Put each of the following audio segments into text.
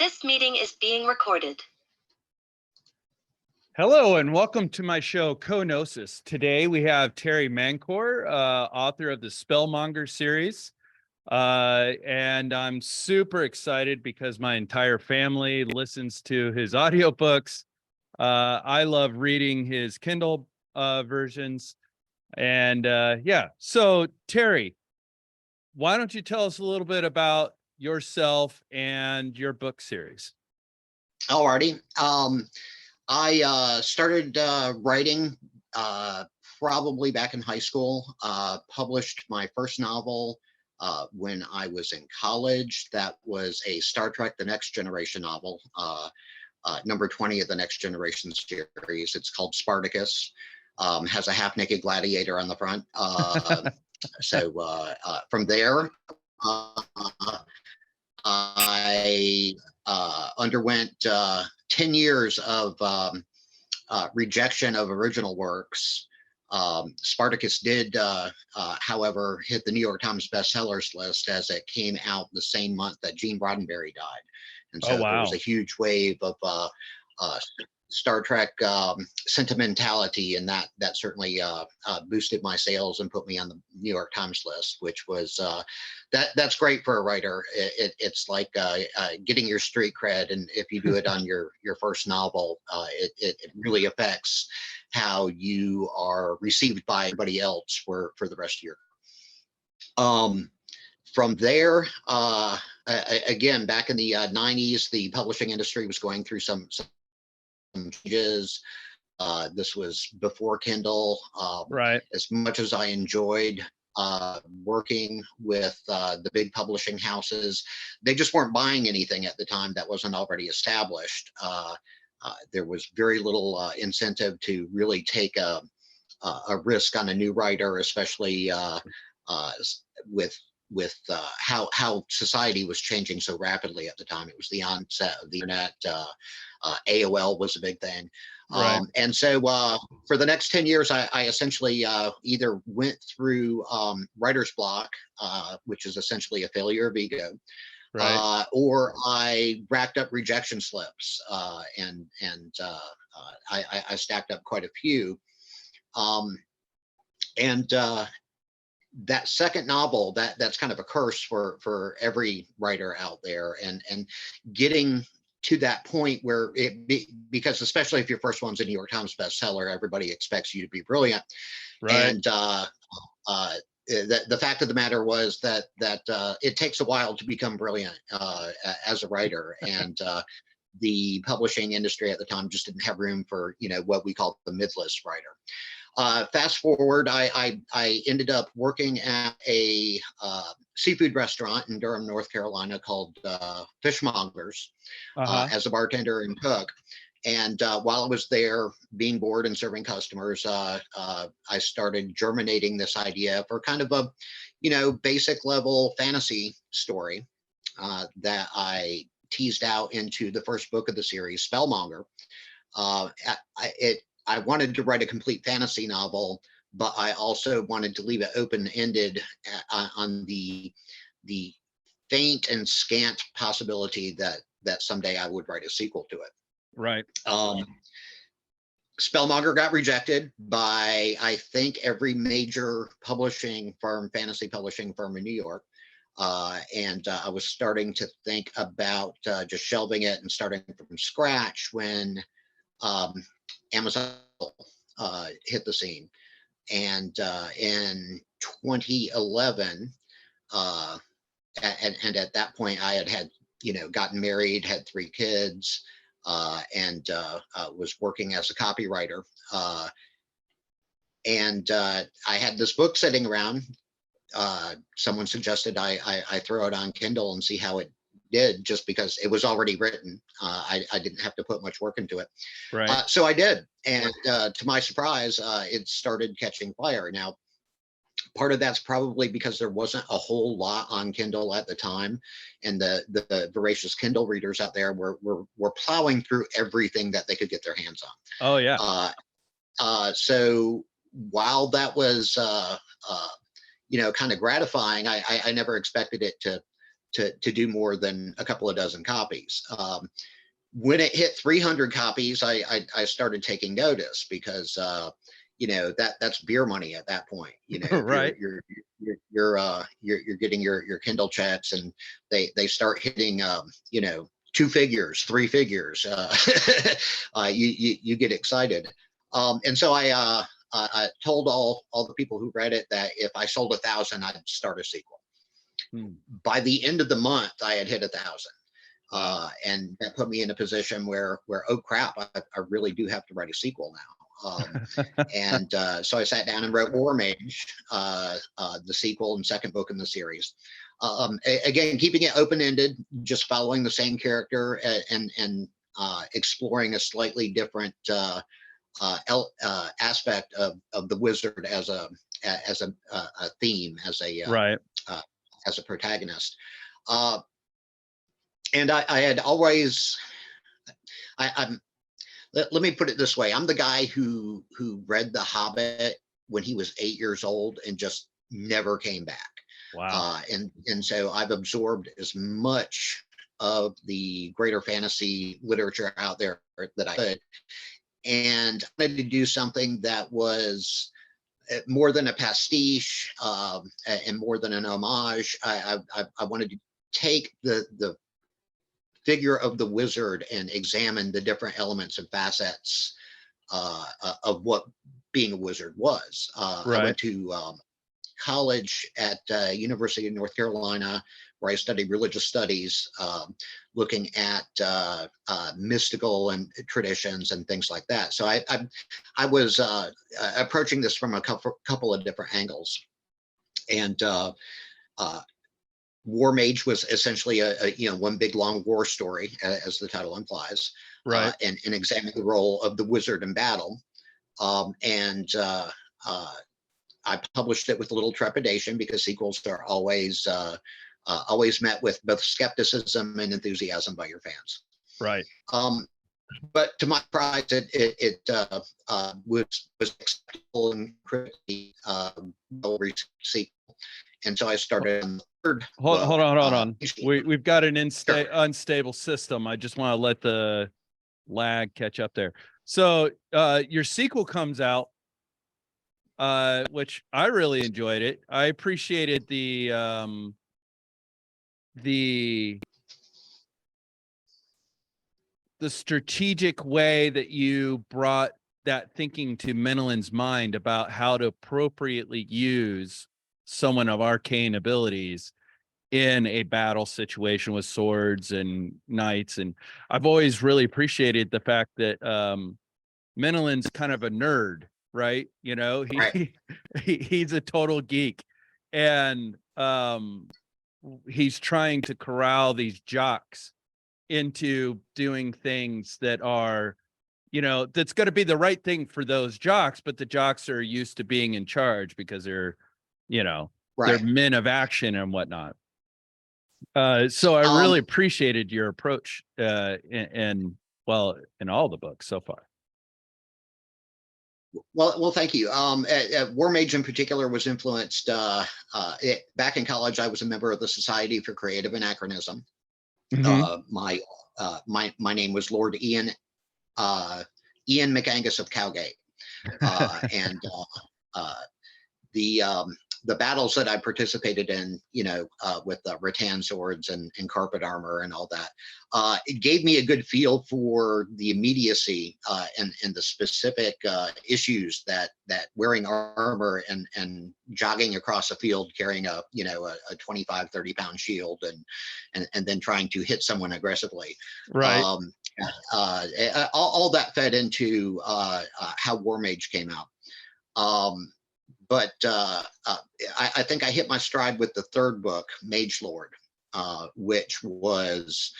This meeting is being recorded. Hello and welcome to my show, Gnosis. Today we have Terry Mancour, author of the Spellmonger Series. And I'm super excited because my entire family listens to his audiobooks. I love reading his Kindle versions. And yeah, so Terry, why don't you tell us a little bit about yourself and your book series? Alrighty. I started writing probably back in high school. Published my first novel when I was in college. That was a Star Trek The Next Generation novel, number 20 of the Next Generation series. It's called Spartacus. Has a half-naked gladiator on the front. So from there, I underwent 10 years of rejection of original works. Spartacus did, however, hit the New York Times bestsellers list as it came out the same month that Gene Roddenberry died. And so there was a huge wave of Star Trek sentimentality, and that certainly boosted my sales and put me on the New York Times list, which was that's great for a writer. It's like getting your street cred, and if you do it on your first novel, it really affects how you are received by everybody else for the rest of your. From there, again, back in the 90s, the publishing industry was going through some changes. This was before Kindle. Right. As much as I enjoyed working with the big publishing houses, they just weren't buying anything at the time that wasn't already established. There was very little incentive to really take a risk on a new writer, especially with how society was changing so rapidly at the time. It was the onset of the internet. AOL was a big thing. Right. And so for the next 10 years, I essentially either went through writer's block, which is essentially a failure of ego, Right. or I racked up rejection slips, and I stacked up quite a few. That second novel, that's kind of a curse for every writer out there, and getting to that point where because especially if your first one's a New York Times bestseller, everybody expects you to be brilliant. Right. And the fact of the matter was that it takes a while to become brilliant as a writer, and the publishing industry at the time just didn't have room for what we call the mid-list writer. Fast forward, I ended up working at a seafood restaurant in Durham, North Carolina called Fishmongers as a bartender and cook. And while I was there, being bored and serving customers, I started germinating this idea for kind of a, basic level fantasy story that I teased out into the first book of the series, Spellmonger. I wanted to write a complete fantasy novel, but I also wanted to leave it open-ended on the faint and scant possibility that someday I would write a sequel to it. Right. Spellmonger got rejected by, I think, every major publishing firm, fantasy publishing firm in New York. And I was starting to think about just shelving it and starting from scratch when Amazon hit the scene. And in 2011, and at that point I had gotten married, had 3 kids, and was working as a copywriter. And I had this book sitting around. Someone suggested I throw it on Kindle and see how it did, just because it was already written. I didn't have to put much work into it. Right. So I did. And to my surprise, it started catching fire. Now, part of that's probably because there wasn't a whole lot on Kindle at the time, and the voracious Kindle readers out there were plowing through everything that they could get their hands on. Oh yeah. So while that was kind of gratifying, I never expected it to do more than a couple of dozen copies. When it hit 300 copies, I started taking notice because you know, that's beer money at that point. You know, Right. you're getting your Kindle checks, and they start hitting you know, 2 figures, 3 figures. You get excited, and so I told all the people who read it that if I sold 1,000, I'd start a sequel. By the end of the month, I had hit 1,000. And that put me in a position where oh crap, I really do have to write a sequel now. And so I sat down and wrote War Mage, the sequel and second book in the series. Again, keeping it open-ended, just following the same character, and exploring a slightly different aspect of the wizard as a theme, as a protagonist. And I had always, let me put it this way. I'm the guy who read The Hobbit when he was 8 years old and just never came back. Wow. And so I've absorbed as much of the greater fantasy literature out there that I could, and I wanted to do something that was more than a pastiche, and more than an homage. I wanted to take the figure of the wizard and examine the different elements and facets of what being a wizard was. I went to college at University of North Carolina, where I studied religious studies, looking at mystical and traditions and things like that. So I was approaching this from a couple of different angles, and War Mage was essentially a you know, one big long war story, as the title implies, and examine the role of the wizard in battle. I published it with a little trepidation, because sequels are always met with both skepticism and enthusiasm by your fans. Right. But to my surprise, it was acceptable and critically well received. And so I started on the third. Hold on. We've got an unstable system. I just want to let the lag catch up there. So your sequel comes out, which I really enjoyed it. I appreciated the strategic way that you brought that thinking to Menelon's mind about how to appropriately use someone of arcane abilities in a battle situation with swords and knights. And I've always really appreciated the fact that Menelon's kind of a nerd, right? You know, he's a total geek, and he's trying to corral these jocks into doing things that are, you know, that's going to be the right thing for those jocks, but the jocks are used to being in charge because they're, you know, they're men of action and whatnot. So I really appreciated your approach in all the books so far. Well, thank you. War Mage in particular was influenced. Back in college, I was a member of the Society for Creative Anachronism. My name was Lord Ian McAngus of Cowgate, and the battles that I participated in, you know, with rattan swords and carpet armor and all that, it gave me a good feel for the immediacy and the specific issues that wearing armor and jogging across a field carrying a 25, 30-pound shield and then trying to hit someone aggressively. All that fed into how War Mage came out. But I think I hit my stride with the third book, Mage Lord, which was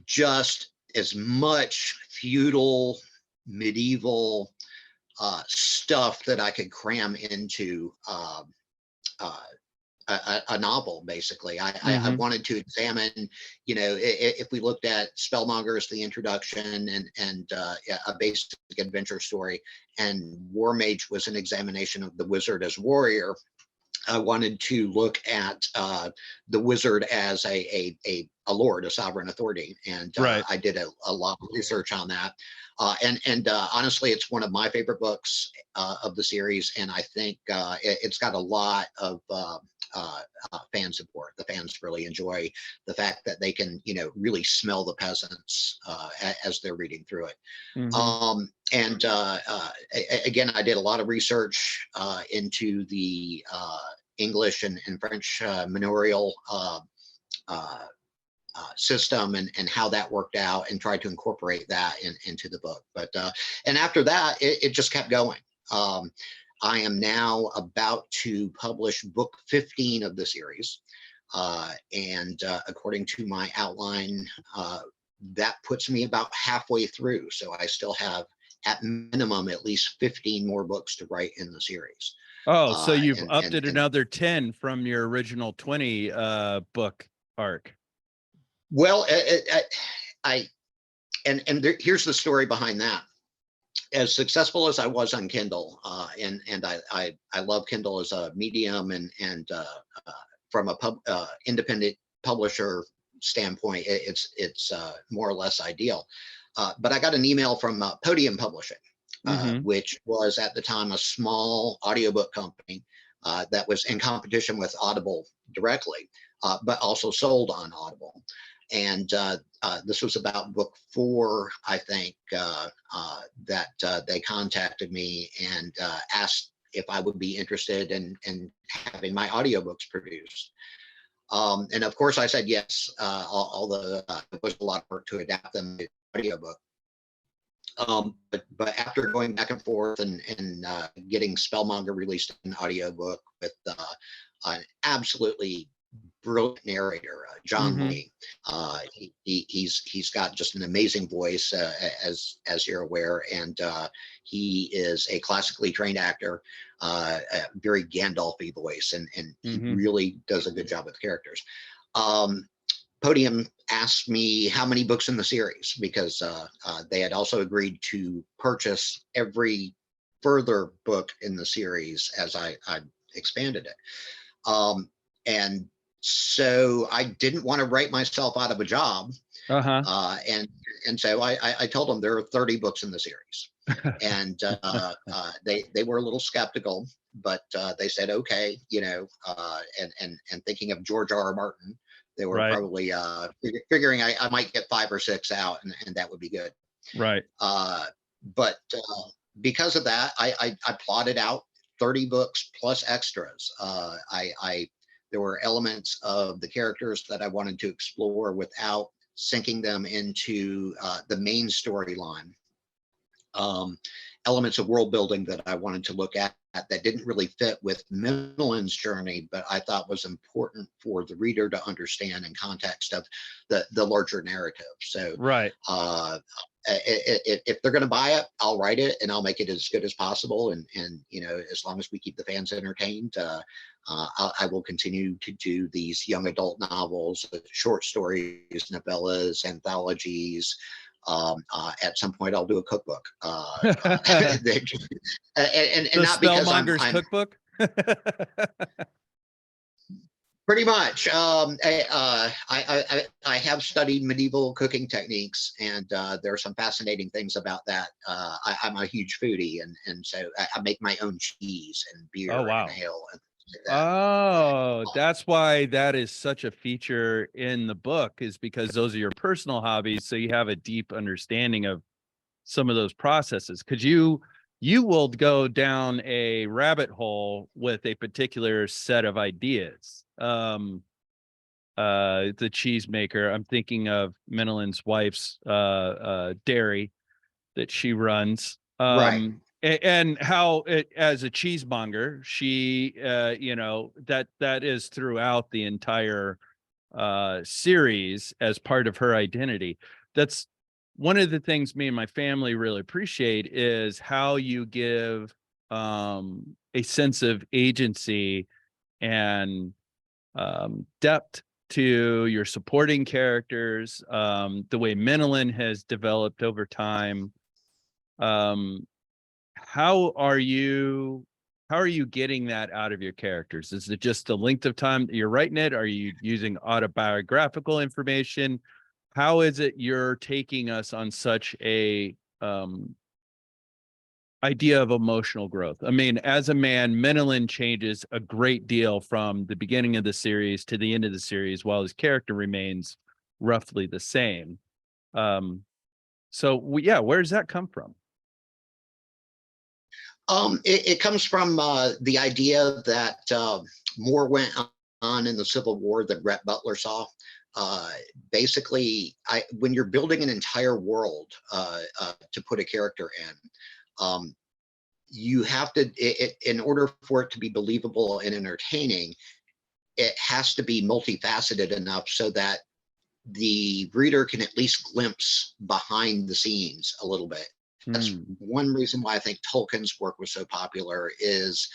just as much feudal, medieval stuff that I could cram into a novel. Basically, I wanted to examine, you know, if we looked at Spellmonger as the introduction and a basic adventure story, and War Mage was an examination of the wizard as warrior, I wanted to look at the wizard as a lord, a sovereign authority, and Right. I did a lot of research on that. And honestly, it's one of my favorite books of the series, and I think it's got a lot of fan support. The fans really enjoy the fact that they can, really smell the peasants as they're reading through it. Hmm. And again, I did a lot of research into the English and French manorial system and how that worked out, and tried to incorporate that into the book. But and after that, it just kept going. I am now about to publish book 15 of the series. And according to my outline, that puts me about halfway through. So I still have, at minimum, at least 15 more books to write in the series. Oh, so you've And upped it another 10 from your original 20 book arc. well, here's the story behind that. As successful as I was on Kindle, and I love Kindle as a medium, and from a independent publisher standpoint, it's more or less ideal. But I got an email from Podium Publishing, which was at the time a small audiobook company that was in competition with Audible directly, but also sold on Audible. And this was about book 4, I think, that they contacted me and asked if I would be interested in having my audiobooks produced. And of course I said yes, although it was a lot of work to adapt them to audiobook. But after going back and forth and getting Spellmonger released in audiobook with an absolutely brilliant narrator, John Lee. He's got just an amazing voice, as you're aware, and he is a classically trained actor, a very Gandalf-y voice, and he really does a good job with characters. Podium asked me how many books in the series, because they had also agreed to purchase every further book in the series as I expanded it. And so I didn't want to write myself out of a job. And so I told them there are 30 books in the series. And they were a little skeptical, but they said, okay, and thinking of George R.R. Martin, they were probably figuring I might get 5 or 6 out, and that would be good. Right. But because of that, I plotted out 30 books plus extras. There were elements of the characters that I wanted to explore without sinking them into the main storyline. Elements of world building that I wanted to look at that didn't really fit with Minlin's journey, but I thought was important for the reader to understand in context of the larger narrative. So if they're going to buy it, I'll write it and I'll make it as good as possible. And as long as we keep the fans entertained, I will continue to do these young adult novels, short stories, novellas, anthologies. At some point I'll do a cookbook. And not because I'm cookbook. Pretty much. I have studied medieval cooking techniques, and there are some fascinating things about that. I'm a huge foodie, and so I make my own cheese and beer and ale. And like that. Oh, that's why that is such a feature in the book, is because those are your personal hobbies. So you have a deep understanding of some of those processes. Because you will go down a rabbit hole with a particular set of ideas. The cheesemaker, I'm thinking of Minlin's wife's dairy that she runs. And how it, as a cheesemonger, she that is throughout the entire series as part of her identity. That's one of the things me and my family really appreciate, is how you give a sense of agency and depth to your supporting characters, the way Minlin has developed over time. How are you how are you getting that out of your characters? Is it just the length of time that you're writing it? Are you using autobiographical information? How is it you're taking us on such a idea of emotional growth? I mean, as a man, Menelin changes a great deal from the beginning of the series to the end of the series, while his character remains roughly the same. Yeah, where does that come from? It comes from the idea that more went on in the Civil War than Rhett Butler saw. Basically, when you're building an entire world to put a character in, you have to, in order for it to be believable and entertaining, it has to be multifaceted enough so that the reader can at least glimpse behind the scenes a little bit. That's one reason why I think Tolkien's work was so popular, is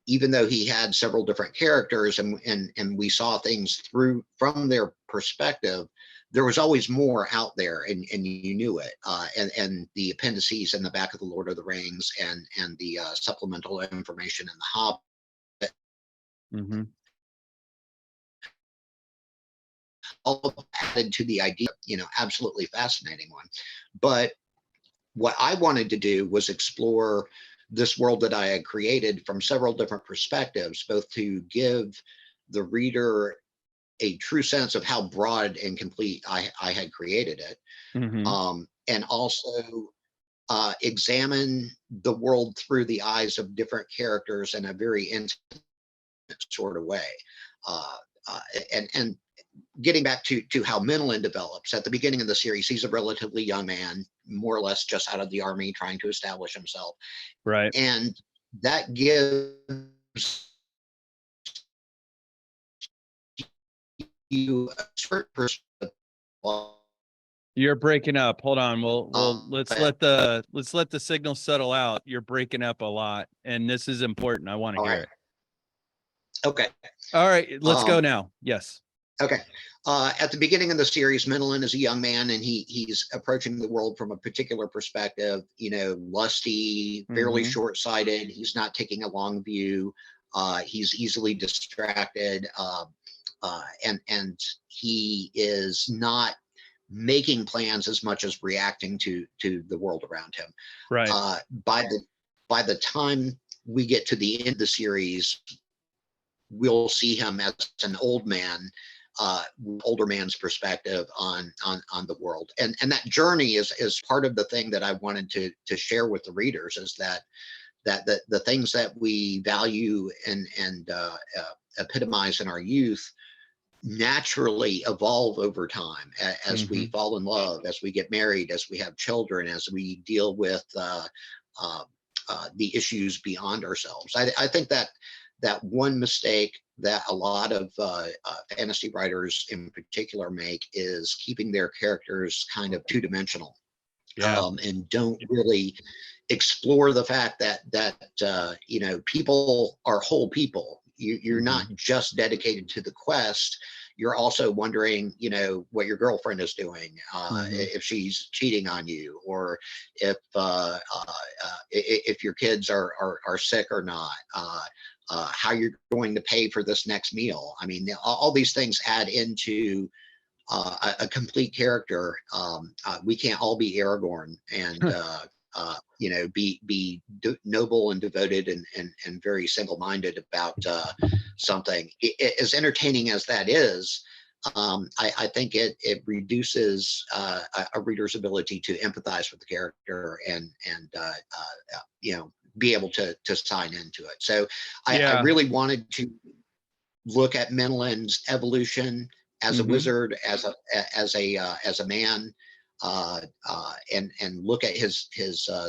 even though he had several different characters and we saw things from their perspective, there was always more out there, and you knew it. And the appendices in the back of the Lord of the Rings and the supplemental information in the Hobbit, all added to the idea, absolutely fascinating one. But what I wanted to do was explore this world that I had created from several different perspectives, both to give the reader a true sense of how broad and complete I had created it, and also examine the world through the eyes of different characters in a very intimate sort of way. And getting back to how Menelin develops at the beginning of the series, he's a relatively young man, more or less just out of the army, trying to establish himself. Right. And that gives you a certain perspective. You're breaking up. Hold on. Let's let the signal settle out. You're breaking up a lot, and this is important. I want to hear it. Okay. All right. Let's go now. Yes. Okay. At the beginning of the series, Menelin is a young man, and he's approaching the world from a particular perspective, lusty, fairly short-sighted. He's not taking a long view. He's easily distracted. And he is not making plans as much as reacting to the world around him. Right. By the time we get to the end of the series, we'll see him as an old man, older man's perspective on the world. And that journey is part of the thing that I wanted to share with the readers, is that the things that we value and epitomize in our youth naturally evolve over time as we fall in love, as we get married, as we have children, as we deal with the issues beyond ourselves. I think that one mistake that a lot of fantasy writers in particular make is keeping their characters kind of two-dimensional, and don't really explore the fact that people are whole people. You're not just dedicated to the quest. You're also wondering, what your girlfriend is doing, if she's cheating on you, or if your kids are sick or not, how you're going to pay for this next meal. I mean, all these things add into a complete character. We can't all be Aragorn and be noble and devoted and very single-minded about something. As entertaining as that is, I think it reduces a reader's ability to empathize with the character and be able to sign into it. So I really wanted to look at Menelin's evolution as a wizard, as a man, and look at his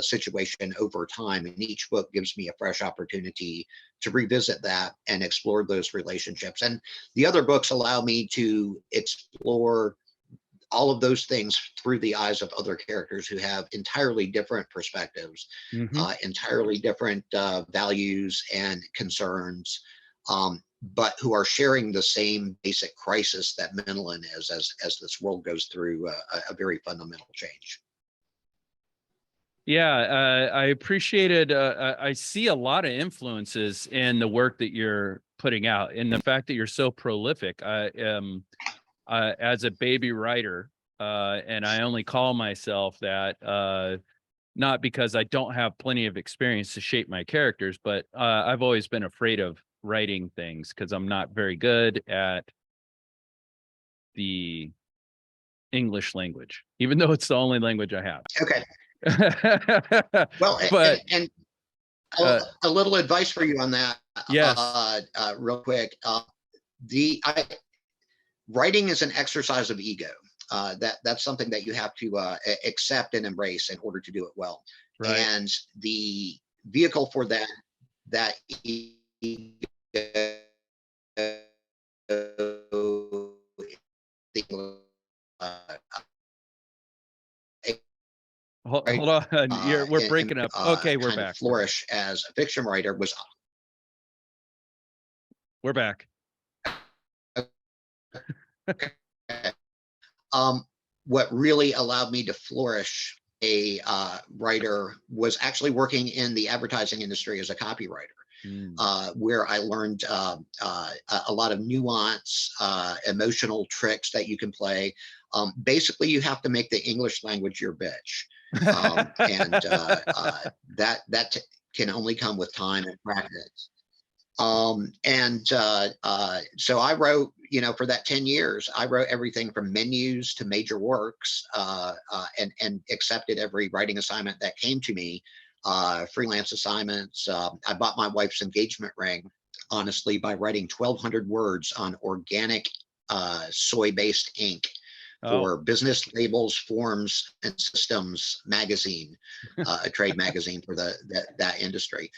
situation over time. And each book gives me a fresh opportunity to revisit that and explore those relationships. And the other books allow me to explore all of those things through the eyes of other characters who have entirely different perspectives, entirely different values and concerns, but who are sharing the same basic crisis that Menelin is, as this world goes through a very fundamental change. Yeah, I appreciated. I see a lot of influences in the work that you're putting out, and the fact that you're so prolific. I am, as a baby writer, and I only call myself that, not because I don't have plenty of experience to shape my characters, but I've always been afraid of writing things because I'm not very good at the English language, even though it's the only language I have. Okay. Well, But and uh, a little advice for you on that, yes, real quick. Writing is an exercise of ego. That's something that you have to accept and embrace in order to do it well. right. And the vehicle for that ego, uh, right, Hold on, we're and breaking up. Okay, we're kind of back. We're back. flourish as a fiction writer was We're back. what really allowed me to flourish a writer was actually working in the advertising industry as a copywriter, Mm. where I learned a lot of nuance, emotional tricks that you can play. Basically, you have to make the English language your bitch, and that can only come with time and practice. So I wrote, for that 10 years, I wrote everything from menus to major works, and accepted every writing assignment that came to me, freelance assignments. I bought my wife's engagement ring, honestly, by writing 1,200 words on organic soy-based ink Oh, for Business Labels, Forms, and Systems magazine, a trade magazine for that industry.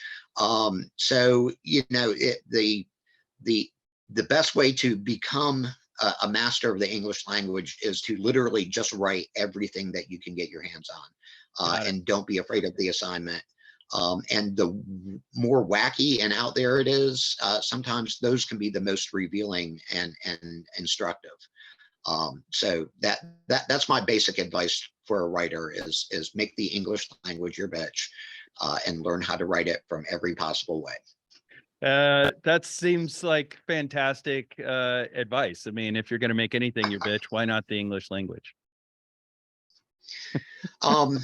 So the best way to become a master of the English language is to literally just write everything that you can get your hands on, got it. and don't be afraid of the assignment. And the more wacky and out there it is, sometimes those can be the most revealing and instructive. So that's my basic advice for a writer is make the English language your bitch, and learn how to write it from every possible way. That seems like fantastic advice. I mean, if you're going to make anything your bitch, why not the English language? Um,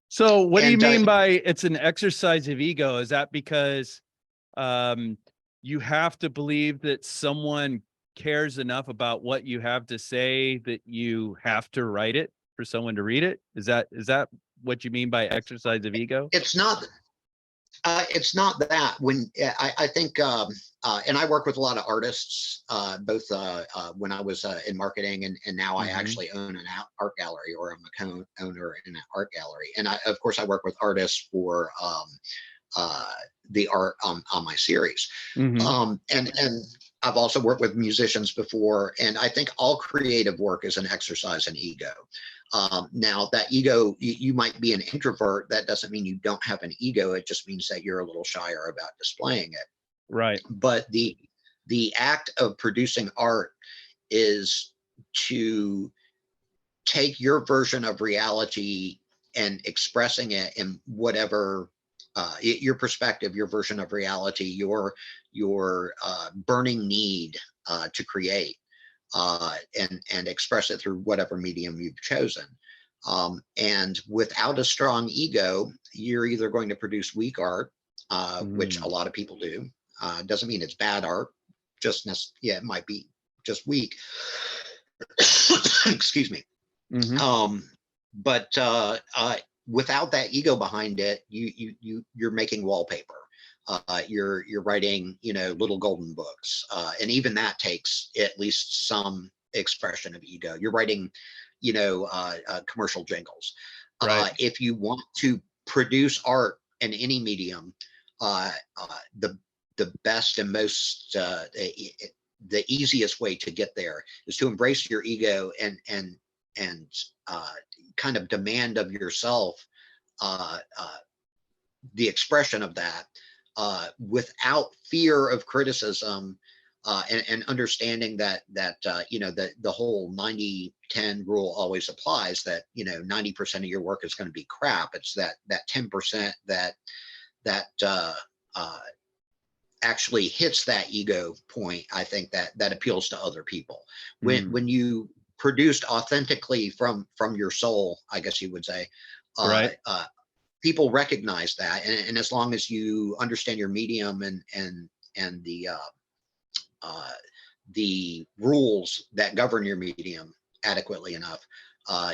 So, what do you and mean by it's an exercise of ego? Is that because um, you have to believe that someone cares enough about what you have to say that you have to write it for someone to read it? Is that what you mean by exercise of ego? it's not that. I think, and I work with a lot of artists, both when I was in marketing, and now I Mhm. actually own an art gallery, or I'm a co-owner in an art gallery. And of course, I work with artists for the art on my series. Mhm. And I've also worked with musicians before, and I think all creative work is an exercise in ego. Now, that ego, you might be an introvert. That doesn't mean you don't have an ego. It just means that you're a little shyer about displaying it. Right. But the act of producing art is to take your version of reality and expressing it in whatever, your perspective, your version of reality, your burning need to create, and express it through whatever medium you've chosen. And without a strong ego, you're either going to produce weak art, which a Mm. lot of people do. Doesn't mean it's bad art, yeah, it might be just weak. Excuse me. Mhm. Um, but without that ego behind it, you're making wallpaper. You're writing, little golden books, and even that takes at least some expression of ego. You're writing, commercial jingles. Right. If you want to produce art in any medium, the best and most the easiest way to get there is to embrace your ego and uh, kind of demand of yourself uh, uh, the expression of that, without fear of criticism, and understanding that you know, the whole 90-10 rule always applies, that, you know, 90% of your work is going to be crap. It's that 10% that actually hits that ego point. I think that appeals to other people when you produced authentically from your soul, I guess you would say. Right. People recognize that, and as long as you understand your medium and the rules that govern your medium adequately enough,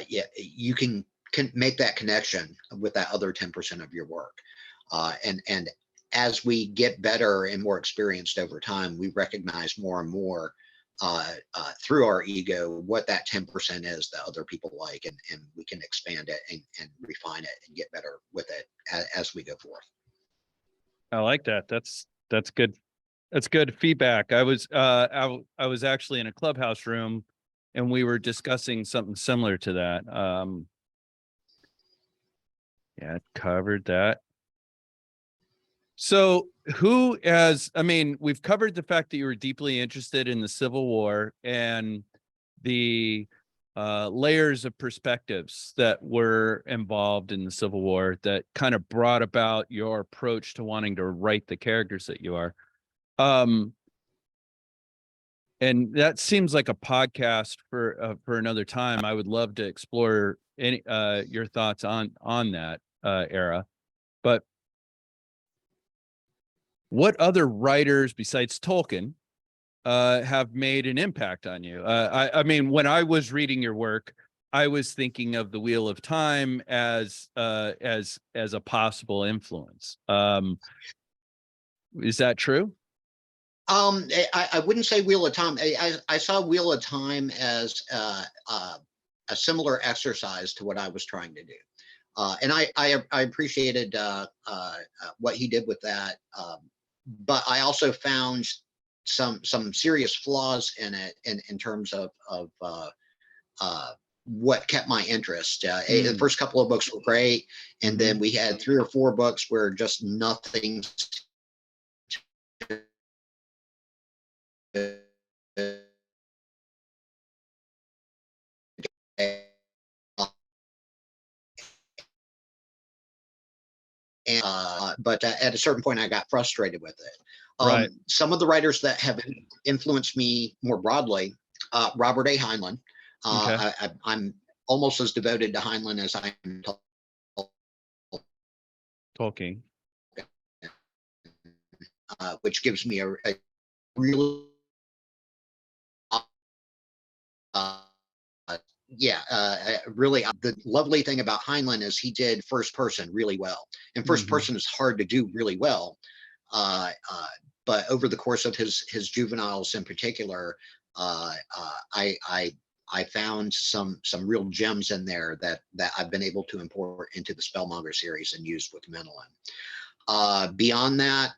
yeah, you can make that connection with that other 10% of your work. And as we get better and more experienced over time, we recognize more and more through our ego what that 10% is that other people like, and we can expand it and refine it and get better with it as we go forth. I like that. That's good. That's good feedback. I was actually in a clubhouse room and we were discussing something similar to that. Yeah, covered that. So I mean, we've covered the fact that you were deeply interested in the Civil War and the layers of perspectives that were involved in the Civil War that kind of brought about your approach to wanting to write the characters that you are. And that seems like a podcast for another time. I would love to explore any your thoughts on that era. But what other writers besides Tolkien have made an impact on you? I mean, when I was reading your work, I was thinking of the Wheel of Time as a possible influence. Is that true? I wouldn't say Wheel of Time. I saw Wheel of Time as a similar exercise to what I was trying to do. And I appreciated what he did with that. But I also found some serious flaws in it in terms of what kept my interest. The first couple of books were great, and then we had 3 or 4 books where just nothing. But at a certain point, I got frustrated with it. Right. Some of the writers that have influenced me more broadly, Robert A. Heinlein. Okay. I'm almost as devoted to Heinlein as I am to Tolkien. which gives me a really really the lovely thing about Heinlein is he did first person really well, and first person is hard to do really well. But over the course of his juveniles in particular, I found some real gems in there that I've been able to import into the Spellmonger series and use with Menelin. Beyond that,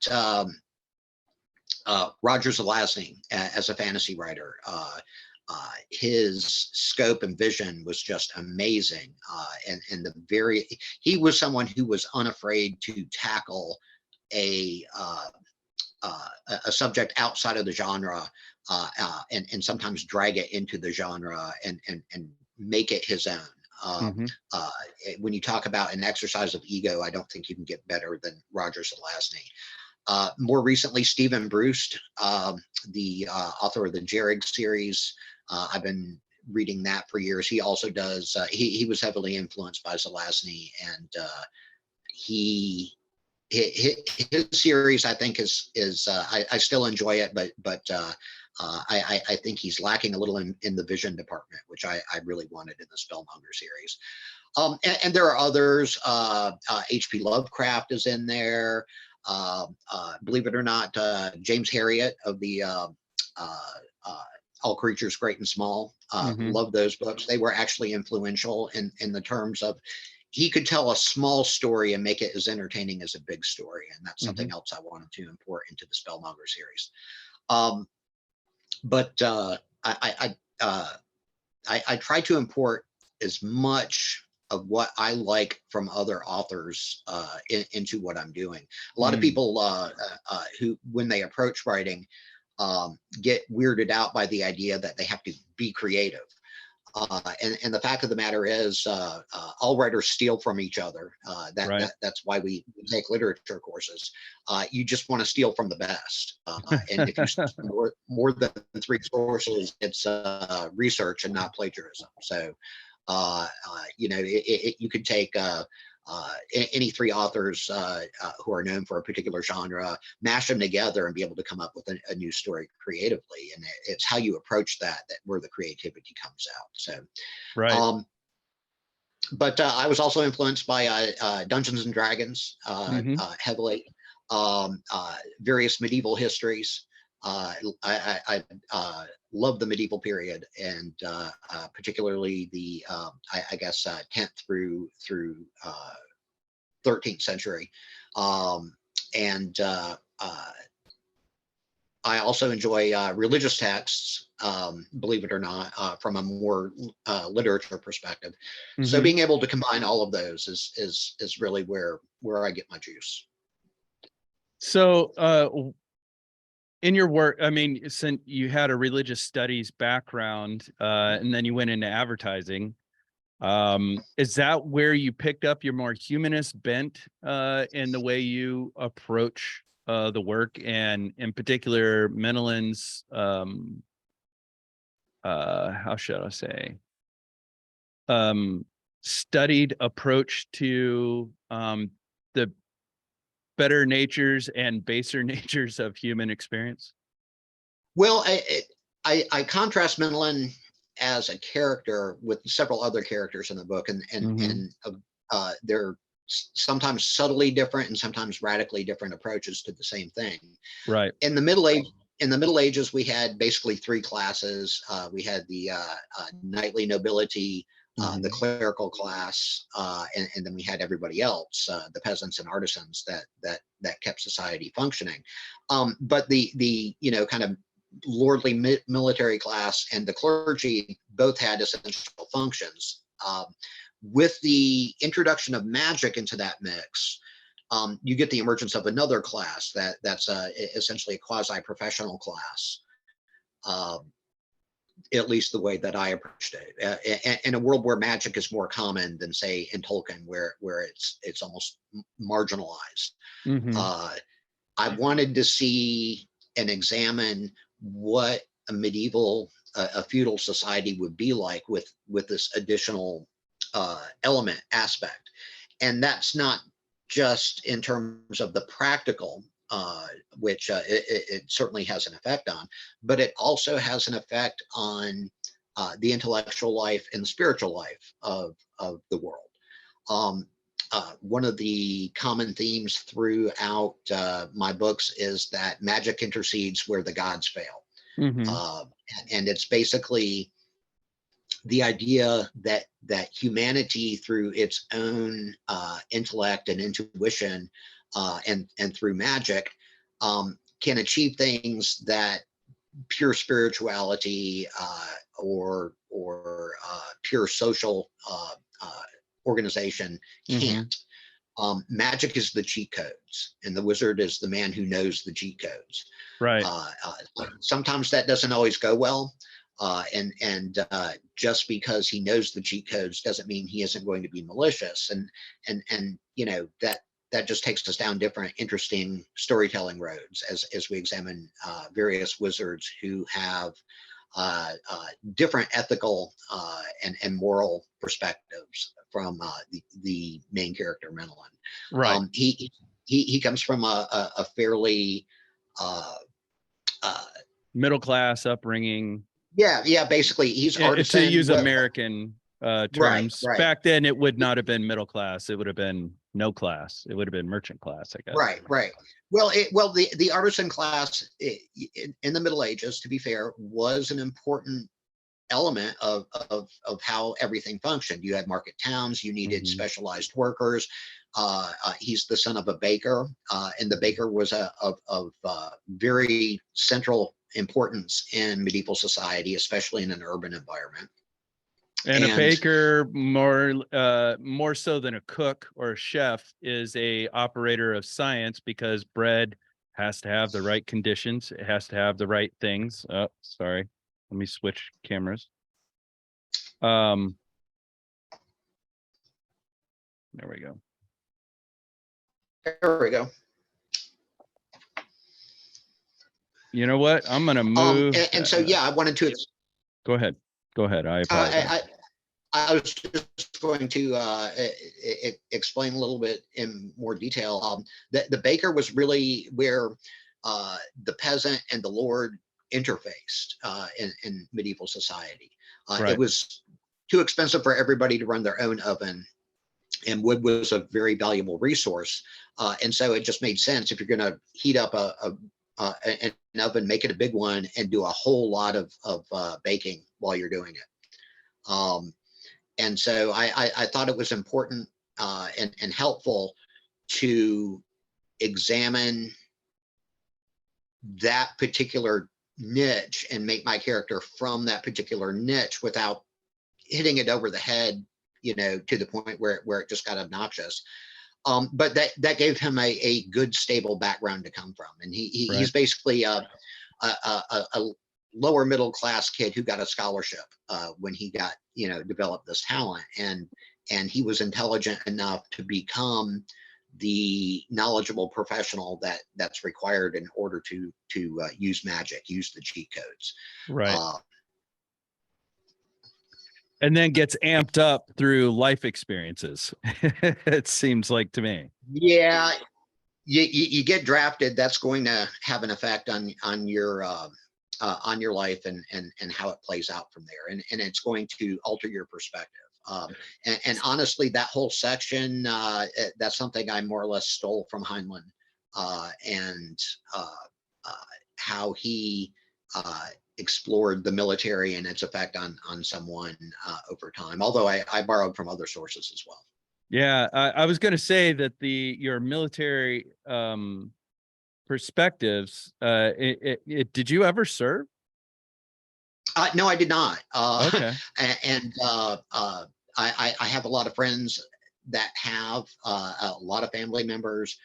Roger Zelazny as a fantasy writer. His scope and vision was just amazing. And he was someone who was unafraid to tackle a subject outside of the genre, and sometimes drag it into the genre and make it his own. When you talk about an exercise of ego, I don't think you can get better than Roger Zelazny. More recently, Stephen Bruce, the author of the Jared series. I've been reading that for years. He also does. He was heavily influenced by Zelazny, and his series, I think, is I still enjoy it, but I think he's lacking a little in the vision department, which I really wanted in the Spellmonger series. And there are others. H.P. Lovecraft is in there. Believe it or not, James Herriot of the All Creatures Great and Small. Love those books. They were actually influential in the terms of he could tell a small story and make it as entertaining as a big story. And that's something else I wanted to import into the Spellmonger series. But I try to import as much of what I like from other authors into what I'm doing. A lot of people who, when they approach writing, get weirded out by the idea that they have to be creative. And the fact of the matter is, all writers steal from each other. That's why we take literature courses. You just want to steal from the best. And if you steal more than 3 sources, it's research and not plagiarism. So, you could take any 3 authors who are known for a particular genre, mash them together and be able to come up with a new story creatively. And it's how you approach that where the creativity comes out. So, right. But I was also influenced by Dungeons and Dragons heavily, various medieval histories. I love the medieval period, and particularly the I guess 10th through 13th century, and I also enjoy religious texts, believe it or not, from a more literature perspective. So being able to combine all of those is really where I get my juice. So in your work, I mean, since you had a religious studies background, and then you went into advertising, is that where you picked up your more humanist bent in the way you approach the work, and in particular Mennelin's how should I say, studied approach to the better natures and baser natures of human experience? Well, I contrast Mendelin as a character with several other characters in the book, and they're sometimes subtly different and sometimes radically different approaches to the same thing. Right. In the Middle Ages, we had basically 3 classes. We had the knightly nobility, the clerical class, and then we had everybody else, the peasants and artisans that kept society functioning. But the kind of lordly military class and the clergy both had essential functions. With the introduction of magic into that mix, you get the emergence of another class that's essentially a quasi-professional class. At least the way that I approached it, in a world where magic is more common than, say, in Tolkien, where it's almost marginalized. I wanted to see and examine what a medieval, a feudal society would be like with this additional element aspect, and that's not just in terms of the practical, which it certainly has an effect on, but it also has an effect on the intellectual life and spiritual life of the world. One of the common themes throughout my books is that magic intercedes where the gods fail. And it's basically the idea that humanity, through its own intellect and intuition, and through magic, can achieve things that pure spirituality or pure social organization can't. Magic is the cheat codes, and the wizard is the man who knows the cheat codes. Right. Sometimes that doesn't always go well. And just because he knows the cheat codes doesn't mean he isn't going to be malicious. And that just takes us down different interesting storytelling roads as we examine various wizards who have different ethical and moral perspectives from the main character, Menelin. Right. He comes from a fairly middle class upbringing. Yeah, basically he's artisan. To use American terms. Right. Back then it would not have been middle class. It would have been no class. It would have been merchant class, I guess. Right. Well, the artisan class in the Middle Ages, to be fair, was an important element of how everything functioned. You had market towns, you needed specialized workers. He's the son of a baker, and the baker was of very central importance in medieval society, especially in an urban environment. And a baker, more so than a cook or a chef, is a operator of science, because bread has to have the right conditions. It has to have the right things. Oh, sorry. Let me switch cameras. There we go. There we go. You know what? I'm going to move. And so, yeah, I wanted to. Go ahead. Go ahead. I apologize. I was just going to explain a little bit in more detail. The baker was really where the peasant and the lord interfaced in medieval society. Right. It was too expensive for everybody to run their own oven, and wood was a very valuable resource. And so it just made sense, if you're going to heat up an oven, make it a big one, and do a whole lot of baking while you're doing it. And so I thought it was important and helpful to examine that particular niche and make my character from that particular niche without hitting it over the head, you know, to the point where it just got obnoxious. But that gave him a good, stable background to come from. And he's basically a lower middle class kid who got a scholarship when he got, you know, developed this talent. And he was intelligent enough to become the knowledgeable professional that's required in order to use magic, use the cheat codes. Right. And then gets amped up through life experiences. It seems like to me. Yeah, you get drafted. That's going to have an effect on your life and how it plays out from there. And it's going to alter your perspective. And honestly, that whole section, that's something I more or less stole from Heinlein, and how he explored the military and its effect on someone over time. Although I borrowed from other sources as well. Yeah, I was going to say that your military perspectives. Did you ever serve? No, I did not. Okay. And I have a lot of friends that have, a lot of family members.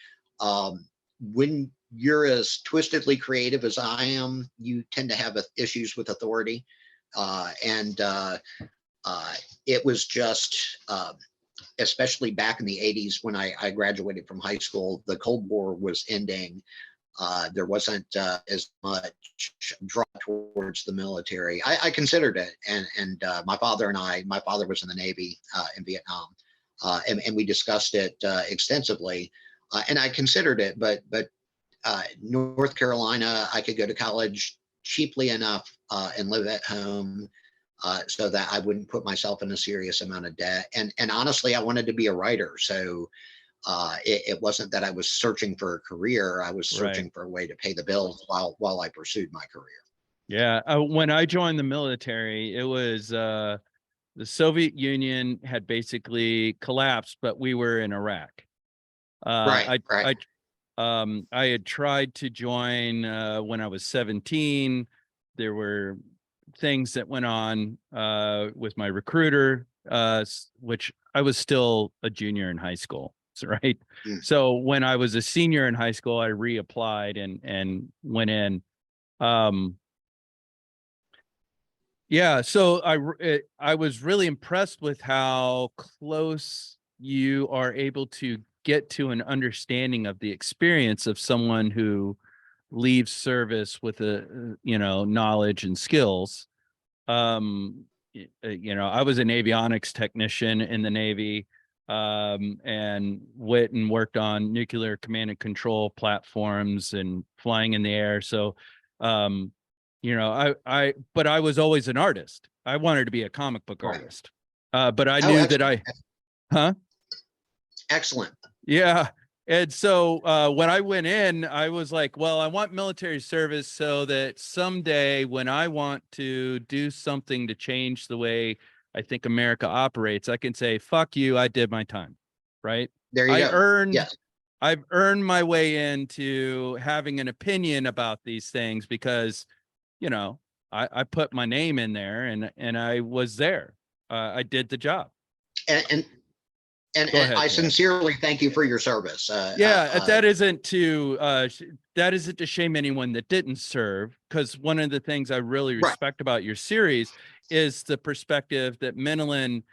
When you're as twistedly creative as I am, you tend to have issues with authority. And it was just, especially back in the 80s when I graduated from high school, the Cold War was ending. There wasn't as much draw towards the military. I considered it, and my father was in the Navy in Vietnam, and we discussed it extensively, and I considered it, but North Carolina, I could go to college cheaply enough and live at home, so that I wouldn't put myself in a serious amount of debt. And honestly, I wanted to be a writer, so it wasn't that I was searching for a career. I was searching for a way to pay the bills while I pursued my career. Yeah. When I joined the military, it was the Soviet Union had basically collapsed, but we were in Iraq. Right. I had tried to join when I was 17. There were things that went on with my recruiter, which I was still a junior in high school. Right. So when I was a senior in high school, I reapplied and went in. Yeah. So I was really impressed with how close you are able to get to an understanding of the experience of someone who leaves service with knowledge and skills. I was an avionics technician in the Navy, and went and worked on nuclear command and control platforms and flying in the air. So, but I was always an artist. I wanted to be a comic book artist. But I knew that Excellent. Yeah. And so when I went in, I was like, well, I want military service so that someday when I want to do something to change the way I think America operates, I can say, fuck you, I did my time. Right. There you go. I've earned my way into having an opinion about these things because, I put my name in there and I was there. I did the job. And, Go and ahead, I Terry. sincerely thank you for your service. That isn't to shame anyone that didn't serve, because one of the things I really Right. respect about your series is the perspective that Menelin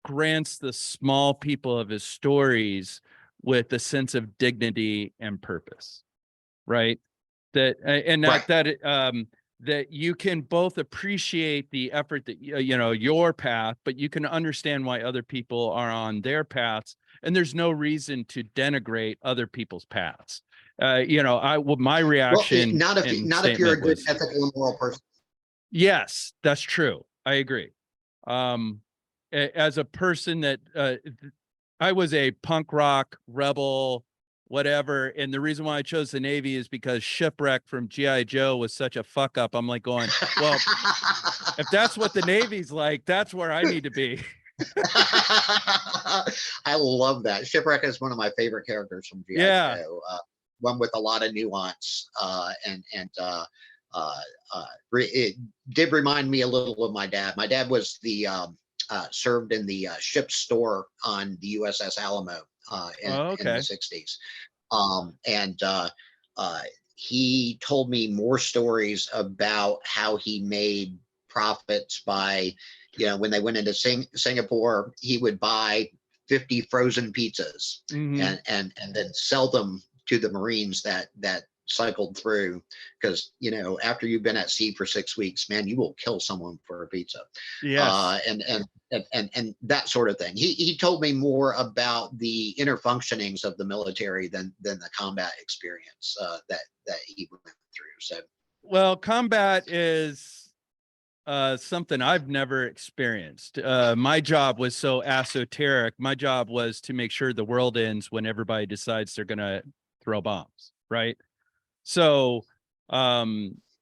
grants the small people of his stories with a sense of dignity and purpose, right? That and Right. that you can both appreciate the effort that your path, but you can understand why other people are on their paths, and there's no reason to denigrate other people's paths. My Well, reaction not if and not if you're a statement good was, ethical and moral person. yes, that's true. I agree. As a person that I was a punk rock rebel, whatever, and the reason why I chose the Navy is because Shipwreck from G.I. Joe was such a fuck up. I'm like going, well, if that's what the Navy's like, that's where I need to be. I love that. Shipwreck is one of my favorite characters from G.I. Yeah. Joe. One with a lot of nuance, it did remind me a little of my dad. My dad was the served in the ship's store on the USS Alamo in the 60s. He told me more stories about how he made profits by, when they went into Singapore, he would buy 50 frozen pizzas and then sell them to the Marines that cycled through, because after you've been at sea for 6 weeks, man, you will kill someone for a pizza. Yes. And that sort of thing. He told me more about the inner functionings of the military than the combat experience that he went through. So, well, combat is something I've never experienced. My job was so esoteric. My job was to make sure the world ends when everybody decides they're going to throw bombs, right? So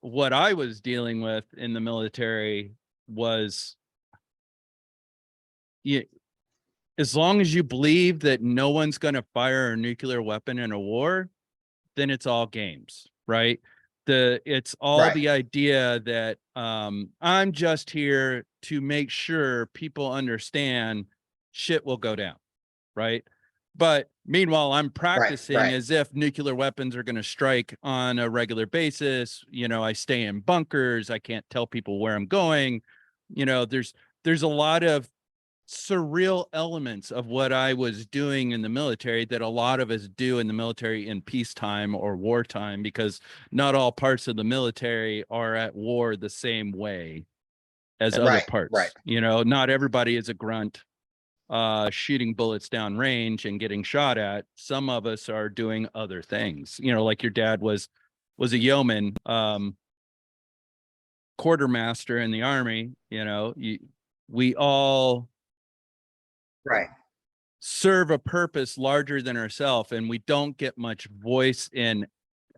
what I was dealing with in the military was, as long as you believe that no one's going to fire a nuclear weapon in a war, then it's all games, right? It's all right. the idea that I'm just here to make sure people understand shit will go down, right? But meanwhile, I'm practicing Right. as if nuclear weapons are going to strike on a regular basis. I stay in bunkers. I can't tell people where I'm going. There's a lot of surreal elements of what I was doing in the military that a lot of us do in the military in peacetime or wartime, because not all parts of the military are at war the same way as other parts. Right. Not everybody is a grunt shooting bullets down range and getting shot at. Some of us are doing other things, like your dad was a yeoman, quartermaster in the Army. We all serve a purpose larger than ourselves, and we don't get much voice in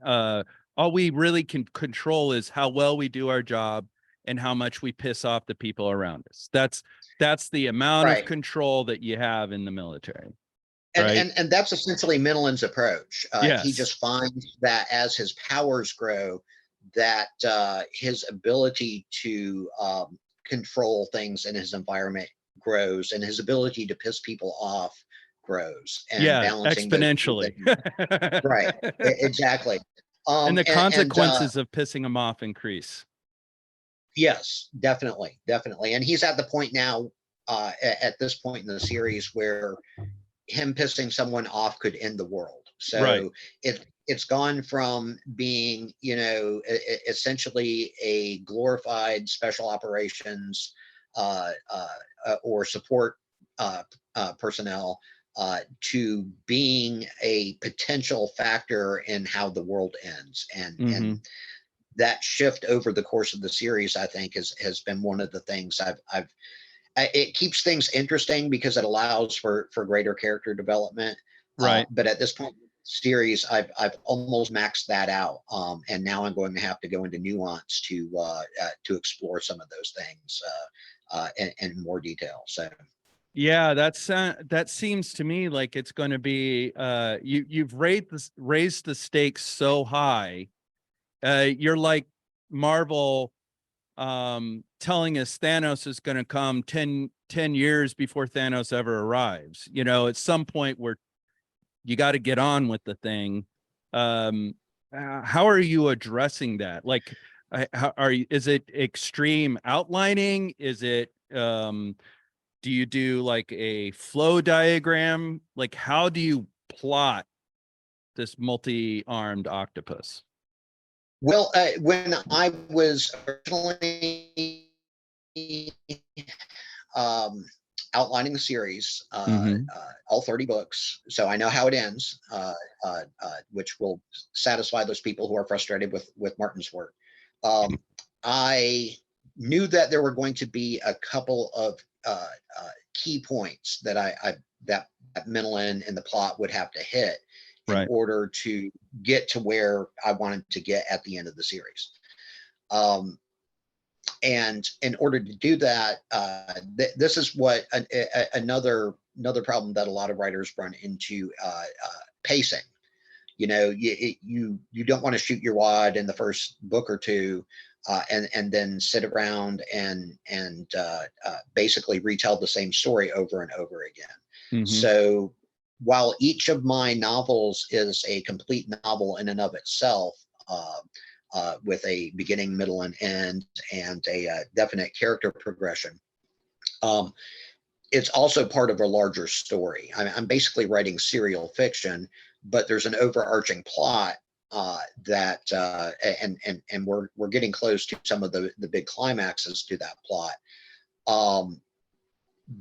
all we really can control is how well we do our job and how much we piss off the people around us. That's the amount of control that you have in the military. And that's essentially Menelin's approach. Yes. He just finds that as his powers grow, that his ability to control things in his environment grows, and his ability to piss people off grows. And balancing exponentially. Right. Exactly. And the consequences of pissing them off increase. Yes, definitely. And he's at the point now, at this point in the series, where him pissing someone off could end the world. So it's gone from being, essentially a glorified special operations or support personnel to being a potential factor in how the world ends. And that shift over the course of the series, I think, has been one of the things it keeps things interesting because it allows for greater character development. Right. But at this point in the series, I've almost maxed that out. And now I'm going to have to go into nuance to explore some of those things in more detail. So. Yeah, that seems to me like it's going to be you've raised the stakes so high. You're like Marvel telling us Thanos is going to come 10 years before Thanos ever arrives. You know, at some point where you got to get on with the thing. How are you addressing that? Like, how are you, is it extreme outlining? Is it, do you do like a flow diagram? Like, how do you plot this multi-armed octopus? Well, when I was originally um, outlining the series, all 30 books, so I know how it ends, which will satisfy those people who are frustrated with Martin's work. I knew that there were going to be a couple of key points that that Mendelin and the plot would have to hit in Right. order to get to where I wanted to get at the end of the series. And in order to do that, this is what another problem that a lot of writers run into: pacing. You know, you don't want to shoot your wad in the first book or two, and then sit around and basically retell the same story over and over again. So while each of my novels is a complete novel in and of itself, with a beginning, middle, and end, and a definite character progression, it's also part of a larger story. I'm basically writing serial fiction, but there's an overarching plot that and we're getting close to some of the big climaxes to that plot.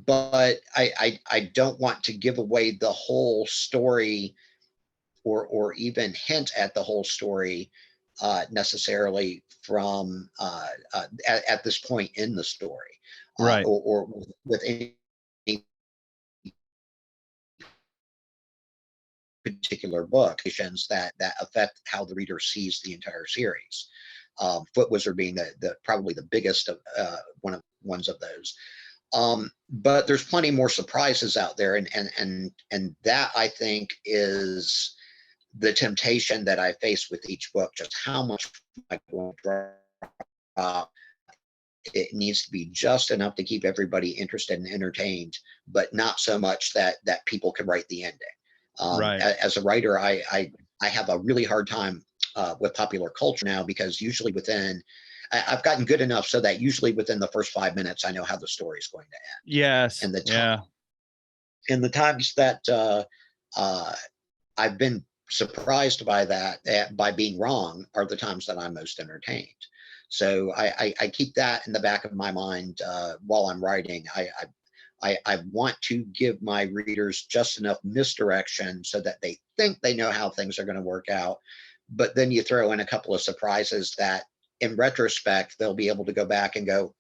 But I don't want to give away the whole story, or even hint at the whole story necessarily from at this point in the story, Right. or with any particular book that affect how the reader sees the entire series. Foot Wizard being the probably the biggest of ones of those. But there's plenty more surprises out there, and that, I think, is the temptation that I face with each book. Just how much I going to drop. It needs to be just enough to keep everybody interested and entertained, but not so much that people can write the ending. Right. As a writer, I have a really hard time with popular culture now, because usually I've gotten good enough so that usually within the first 5 minutes, I know how the story is going to end. Yes. And yeah. And the times that I've been surprised by that, by being wrong, are the times that I'm most entertained. So I keep that in the back of my mind while I'm writing. I want to give my readers just enough misdirection so that they think they know how things are going to work out. But then you throw in a couple of surprises that, in retrospect, they'll be able to go back and go,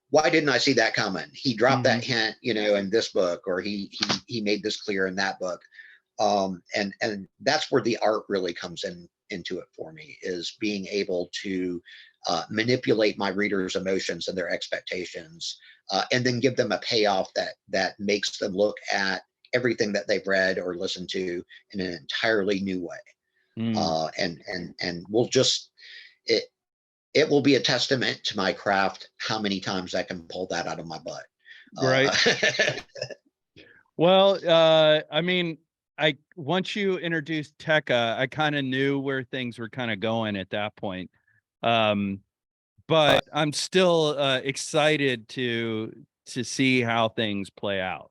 why didn't I see that coming? He dropped that hint, in this book, or he made this clear in that book. And that's where the art really comes into it for me, is being able to manipulate my readers' emotions and their expectations, and then give them a payoff that makes them look at everything that they've read or listened to in an entirely new way. And we'll just it will be a testament to my craft how many times I can pull that out of my butt. Right. Well, I mean, once you introduced Tekka, I kind of knew where things were kind of going at that point. But I'm still excited to see how things play out,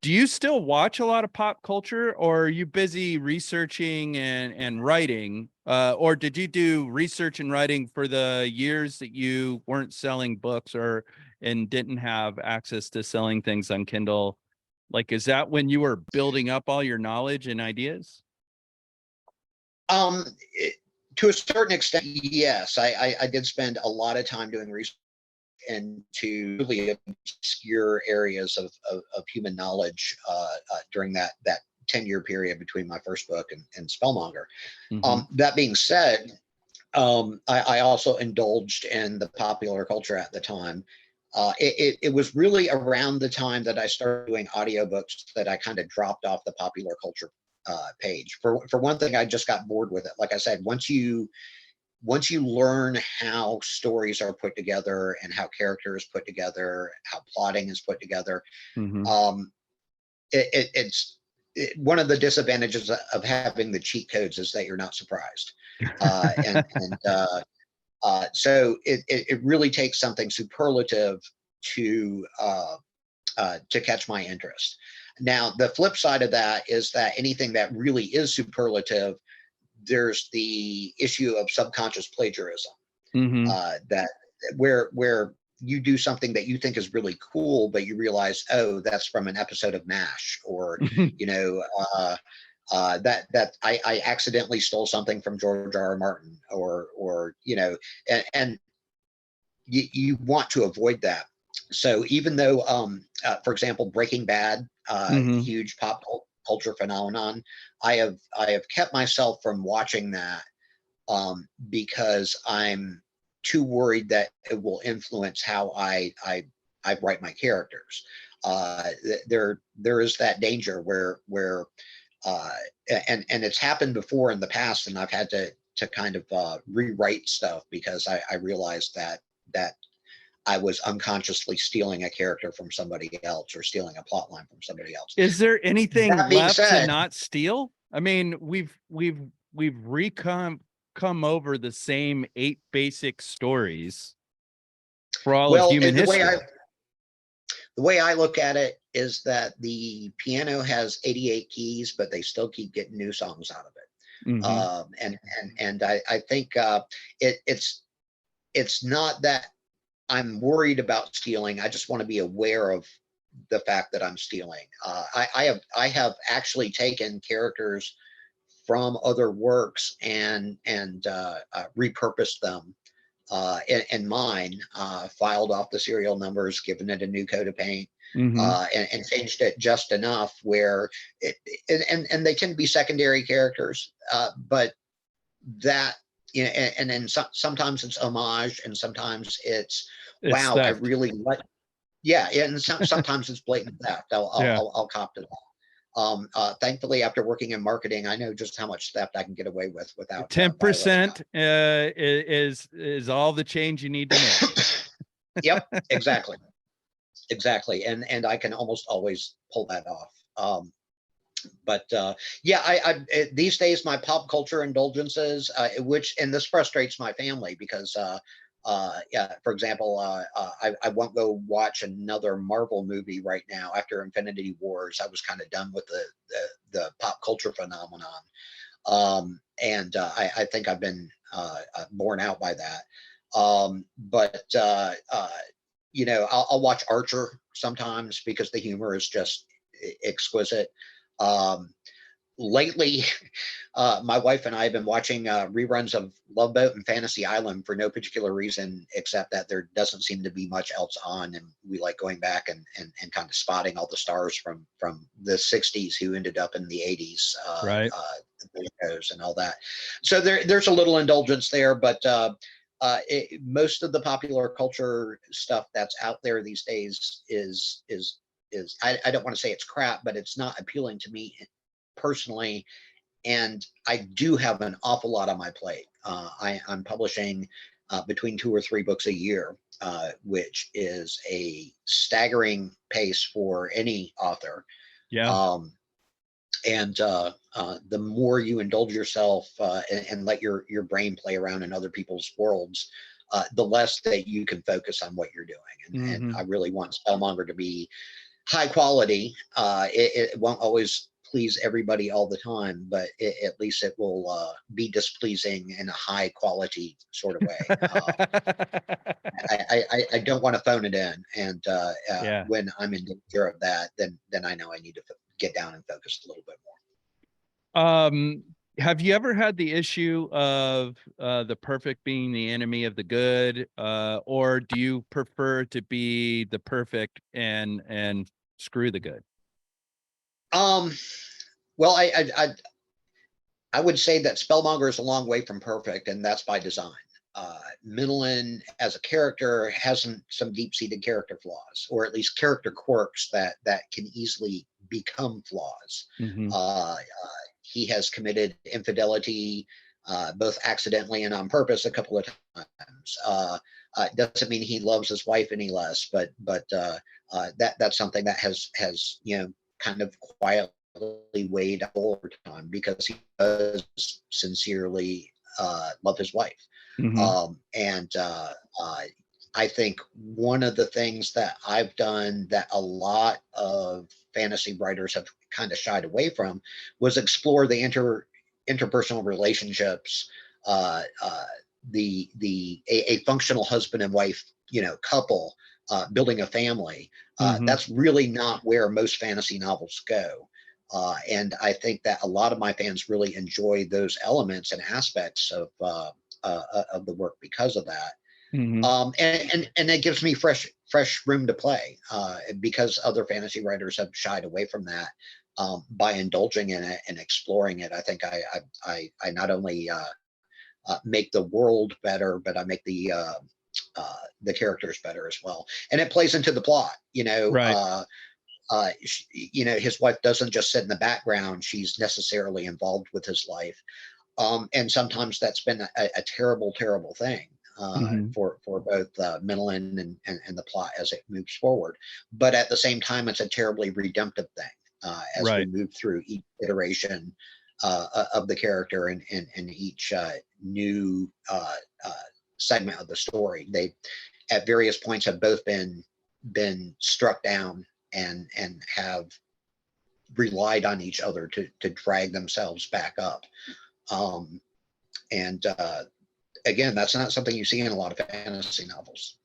do you still watch a lot of pop culture, or are you busy researching and writing? Or did you do research and writing for the years that you weren't selling books and didn't have access to selling things on Kindle? Like, is that when you were building up all your knowledge and ideas? To a certain extent, yes. I did spend a lot of time doing research into really obscure areas of human knowledge during that 10-year period between my first book and Spellmonger. That being said, I also indulged in the popular culture at the time. It was really around the time that I started doing audiobooks that I kind of dropped off the popular culture page. For one thing, I just got bored with it. Like I said, once you once you learn how stories are put together and how character is put together, how plotting is put together, um, it's one of the disadvantages of having the cheat codes is that you're not surprised. So it really takes something superlative to catch my interest. Now, the flip side of that is that anything that really is superlative, there's the issue of subconscious plagiarism, that where you do something that you think is really cool, but you realize, oh, that's from an episode of MASH, or you know, that I accidentally stole something from George R. R. Martin, or you know, and you want to avoid that. So even though, for example, Breaking Bad, huge pop culture phenomenon, I have kept myself from watching that because I'm too worried that it will influence how I write my characters. There is that danger where and it's happened before in the past, and I've had to kind of rewrite stuff because I realized that I was unconsciously stealing a character from somebody else or stealing a plot line from somebody else. Is there anything That being left to said, not steal? I mean, we've come over the same 8 basic stories for all of well, human history. The way I look at it is that the piano has 88 keys, but they still keep getting new songs out of it. And I think it's not that I'm worried about stealing. I just want to be aware of the fact that I'm stealing. I have actually taken characters from other works and repurposed them in mine, filed off the serial numbers, given it a new coat of paint, and changed it just enough where and they can be secondary characters, but that, you know, and then sometimes it's homage, and sometimes it's wow, theft. I really like, yeah, and sometimes it's blatant theft. I'll cop to that. Thankfully, after working in marketing, I know just how much theft I can get away with without 10% is all the change you need to make. Yep, exactly, and I can almost always pull that off. But yeah, I these days my pop culture indulgences, and this frustrates my family because yeah, for example, I won't go watch another Marvel movie right now after Infinity Wars. I was kind of done with the pop culture phenomenon, and I think I've been borne out by that. But you know, I'll watch Archer sometimes because the humor is just exquisite. Lately, my wife and I have been watching reruns of Love Boat and Fantasy Island for no particular reason, except that there doesn't seem to be much else on, and we like going back and kind of spotting all the stars from the 60s who ended up in the 80s, Right. And all that. So there's a little indulgence there, but most of the popular culture stuff that's out there these days is I don't want to say it's crap, but it's not appealing to me personally. And I do have an awful lot on my plate. I'm publishing between 2 or 3 books a year, which is a staggering pace for any author. Yeah. And the more you indulge yourself and let your brain play around in other people's worlds, the less that you can focus on what you're doing. And I really want Spellmonger to be high quality. It won't always please everybody all the time, but at least it will be displeasing in a high quality sort of way. I don't want to phone it in, and Yeah. when I'm in danger of that, then I know I need to get down and focus a little bit more. Have you ever had the issue of the perfect being the enemy of the good, or do you prefer to be the perfect and screw the good? Well, I would say that Spellmonger is a long way from perfect, and that's by design. Minolin as a character has some deep-seated character flaws, or at least character quirks that can easily become flaws. He has committed infidelity both accidentally and on purpose a couple of times. Doesn't mean he loves his wife any less, but that's something that has kind of quietly weighed over time, because he does sincerely love his wife. And I think one of the things that I've done that a lot of fantasy writers have kind of shied away from was explore the interpersonal relationships, a functional husband and wife, couple building a family. That's really not where most fantasy novels go. And I think that a lot of my fans really enjoy those elements and aspects of the work because of that. And it gives me fresh room to play, because other fantasy writers have shied away from that. By indulging in it and exploring it, I think I not only make the world better, but I make the characters better as well, and it plays into the plot. His wife doesn't just sit in the background; she's necessarily involved with his life, and sometimes that's been a terrible thing. For both Menelin and the plot as it moves forward, but at the same time, it's a terribly redemptive thing as we move through each iteration of the character and each new segment of the story. They, at various points, have both been struck down and have relied on each other to drag themselves back up. Again, that's not something you see in a lot of fantasy novels.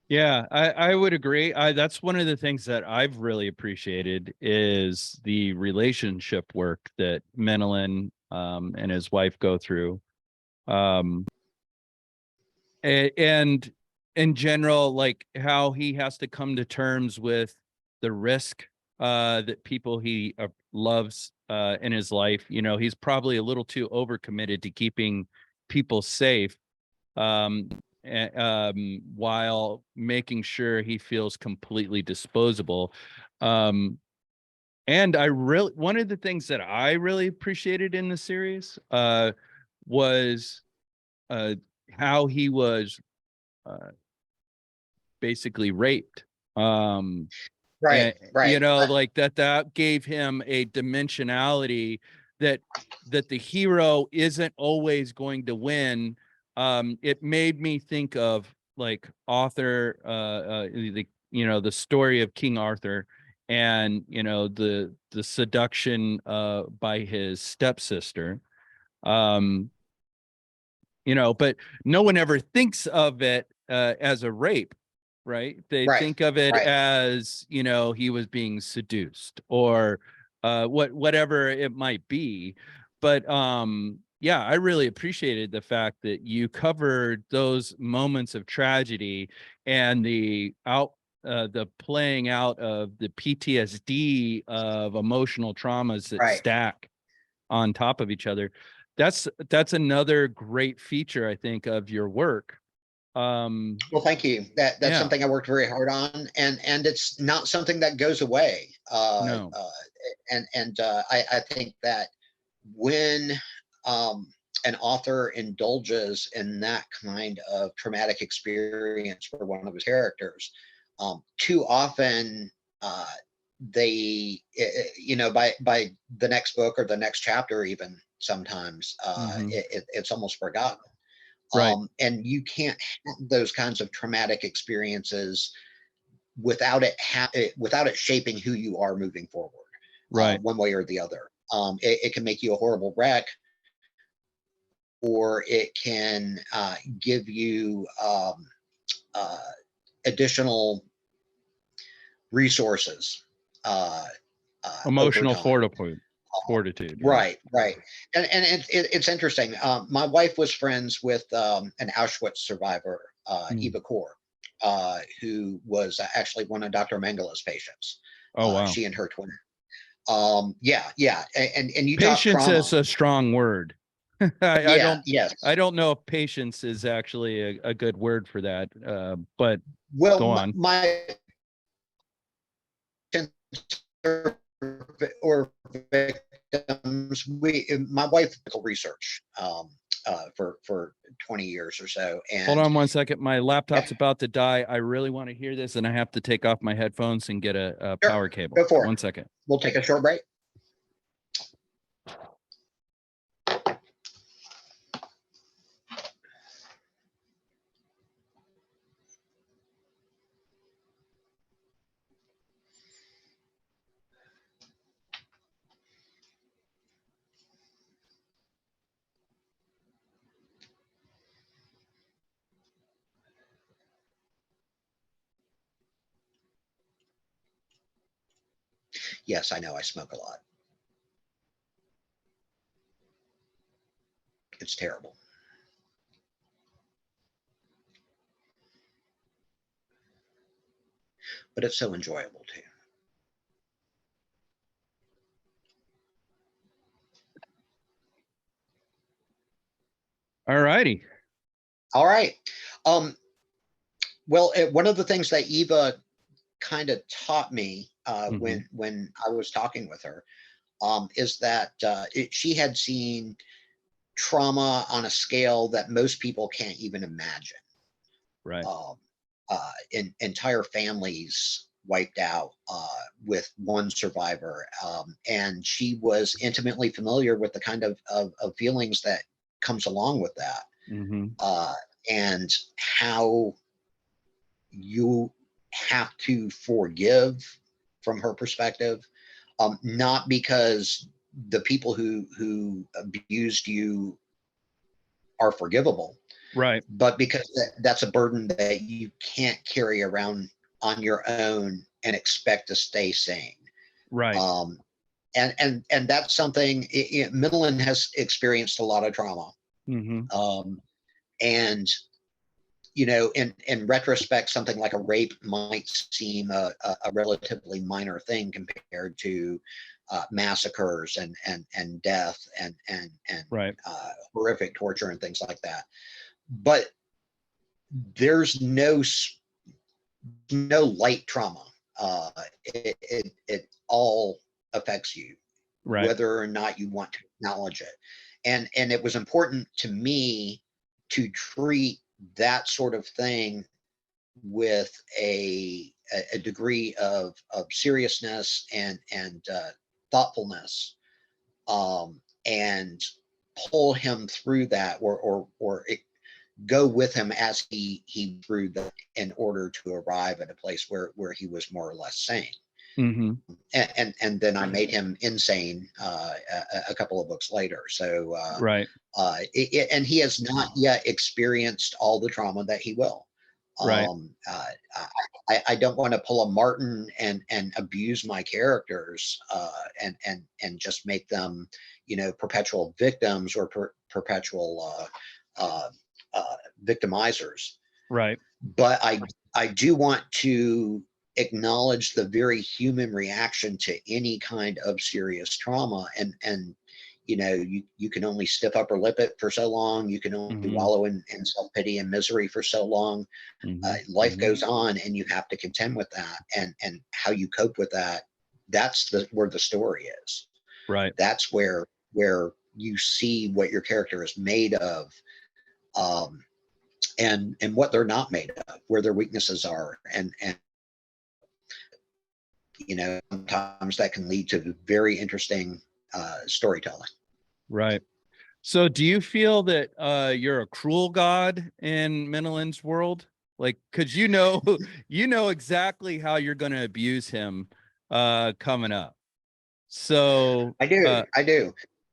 Yeah, I would agree. That's one of the things that I've really appreciated is the relationship work that Menelin and his wife go through. And in general, like how he has to come to terms with the risk that people he loves in his life. He's probably a little too overcommitted to keeping people safe, while making sure he feels completely disposable. And one of the things that I really appreciated in the series was how he was basically raped. Right. Like that gave him a dimensionality that the hero isn't always going to win. It made me think of like Arthur, the story of King Arthur, and the seduction by his stepsister. But no one ever thinks of it as a rape. Right. They think of it as, he was being seduced or whatever it might be. But yeah, I really appreciated the fact that you covered those moments of tragedy and the playing out of the PTSD of emotional traumas that stack on top of each other. That's another great feature, I think, of your work. Well, thank you. That's something I worked very hard on, and it's not something that goes away. No. I think that when an author indulges in that kind of traumatic experience for one of his characters, too often they, by the next book or the next chapter, even sometimes it's almost forgotten. And you can't have those kinds of traumatic experiences without it shaping who you are moving forward, one way or the other. It can make you a horrible wreck, or it can give you additional resources, emotional fortitude. Right. And it's interesting. My wife was friends with an Auschwitz survivor, Eva Kor, who was actually one of Dr. Mengele's patients. Oh, wow. She and her twin. And you patience talk trauma. is a strong word. I don't know if patience is actually a good word for that. But go on. My or victims. My wife did medical research for 20 years or so. And hold on one second. My laptop's about to die. I really want to hear this, and I have to take off my headphones and get a Sure, power cable. go for it. One second. We'll take a short break. Yes, I know I smoke a lot. It's terrible. But it's so enjoyable too. All righty. All right. Well, one of the things that Eva kind of taught me when I was talking with her is that she had seen trauma on a scale that most people can't even imagine. Right. Entire families wiped out with one survivor, and she was intimately familiar with the kind of feelings that comes along with that, and how you have to forgive from her perspective, not because the people who abused you are forgivable, right, but because that's a burden that you can't carry around on your own and expect to stay sane. Right. And that's something Midland has experienced a lot of trauma. And you know, in retrospect, something like a rape might seem a relatively minor thing compared to massacres and death and right. Horrific torture and things like that. But there's no light trauma. It all affects you, right, whether or not you want to acknowledge it. And it was important to me to treat that sort of thing with a degree of seriousness and thoughtfulness, and pull him through that, or go with him as he through that, in order to arrive at a place where he was more or less sane. And then I made him insane a couple of books later. So right. And he has not yet experienced all the trauma that he will. Right. I don't want to pull a Martin and abuse my characters and just make them, you know, perpetual victims or perpetual victimizers. Right. But I do want to acknowledge the very human reaction to any kind of serious trauma, and you know, you can only stiff upper lip it for so long. You can only wallow in self-pity and misery for so long. Life goes on, and you have to contend with that, and how you cope with that. That's where the story is. Right. That's where you see what your character is made of, and what they're not made of, where their weaknesses are, and you know, sometimes that can lead to very interesting storytelling. Right. So do you feel that you're a cruel god in Minilin's world? Like, cause you know exactly how you're going to abuse him coming up. So I do.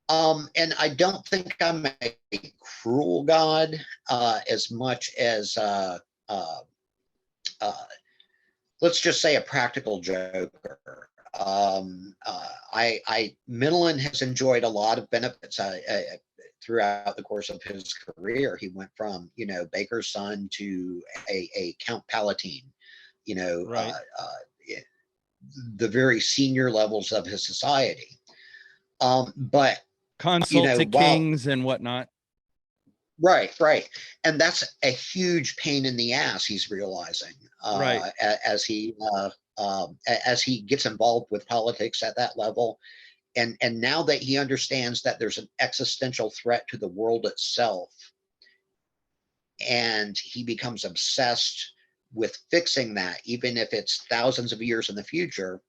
And I don't think I'm a cruel god as much as let's just say a practical joker. Minilin has enjoyed a lot of benefits throughout the course of his career. He went from, you know, baker's son to a Count Palatine, you know, right. The very senior levels of his society. But consult you know, to kings and whatnot. Right. And that's a huge pain in the ass he's realizing, right, as he as he gets involved with politics at that level. And now that he understands that there's an existential threat to the world itself, and he becomes obsessed with fixing that, even if it's thousands of years in the future,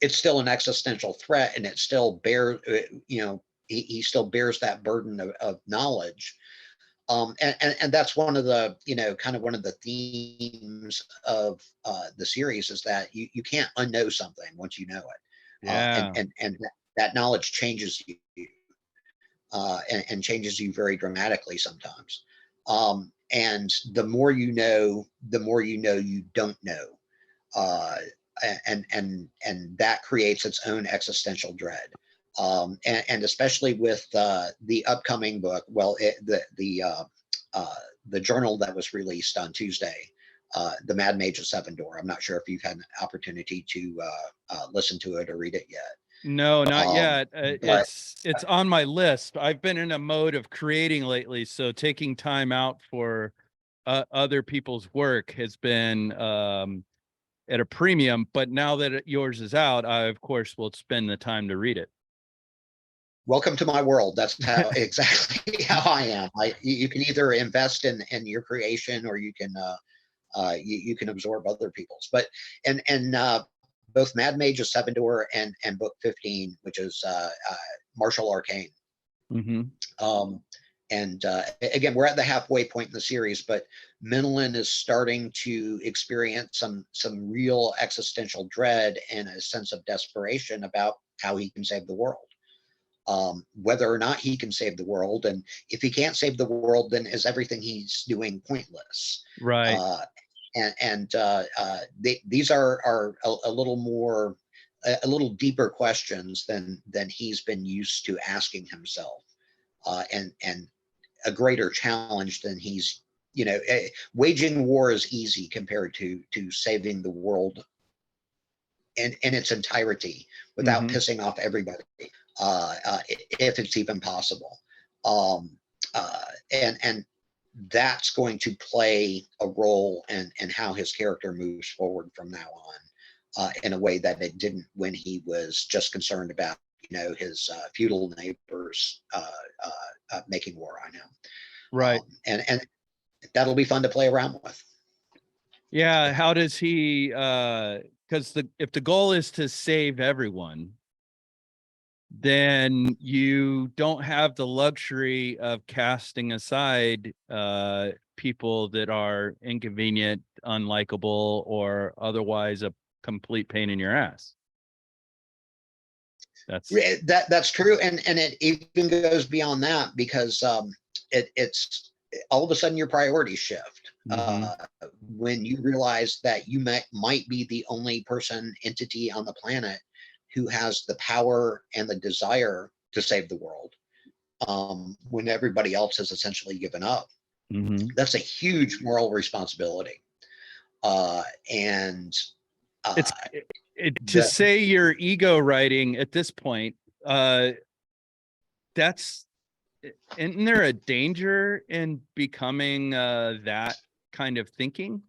it's still an existential threat, and it still bears, he still bears that burden of knowledge. And that's one of the, kind of one of the themes of the series, is that you can't unknow something once you know it. Yeah. And that knowledge changes you, and changes you very dramatically sometimes. And the more you know you don't know. And that creates its own existential dread. And especially with the upcoming book, well, the journal that was released on Tuesday, The Mad Mage of Sevendor. I'm not sure if you've had an opportunity to listen to it or read it yet. No, not yet. but- It's on my list. I've been in a mode of creating lately, so taking time out for other people's work has been at a premium. But now that yours is out, I of course will spend the time to read it. Welcome to my world. That's how exactly how I am. You can either invest in your creation, or you can you can absorb other people's. But and both Mad Mage of Sevendor and book 15, which is Martial Arcane. Mm-hmm. And again, we're at the halfway point in the series, but Menelin is starting to experience some real existential dread and a sense of desperation about how he can save the world. Whether or not he can save the world, and if he can't save the world, then is everything he's doing pointless? Right. These are a little more, a little deeper questions than he's been used to asking himself, and a greater challenge than he's, waging war is easy compared to saving the world in its entirety without Mm-hmm. pissing off everybody, if it's even possible. And that's going to play a role in how his character moves forward from now on, in a way that it didn't when he was just concerned about, his feudal neighbors making war on him. Right. And that'll be fun to play around with. Yeah. How does he? Because if the goal is to save everyone, then you don't have the luxury of casting aside people that are inconvenient, unlikable, or otherwise a complete pain in your ass. That's true, and it even goes beyond that, because it's all of a sudden your priorities shift. Mm-hmm. When you realize that you might be the only entity on the planet who has the power and the desire to save the world, when everybody else has essentially given up. Mm-hmm. That's a huge moral responsibility. To say you're ego writing at this point, that's, isn't there a danger in becoming that kind of thinking?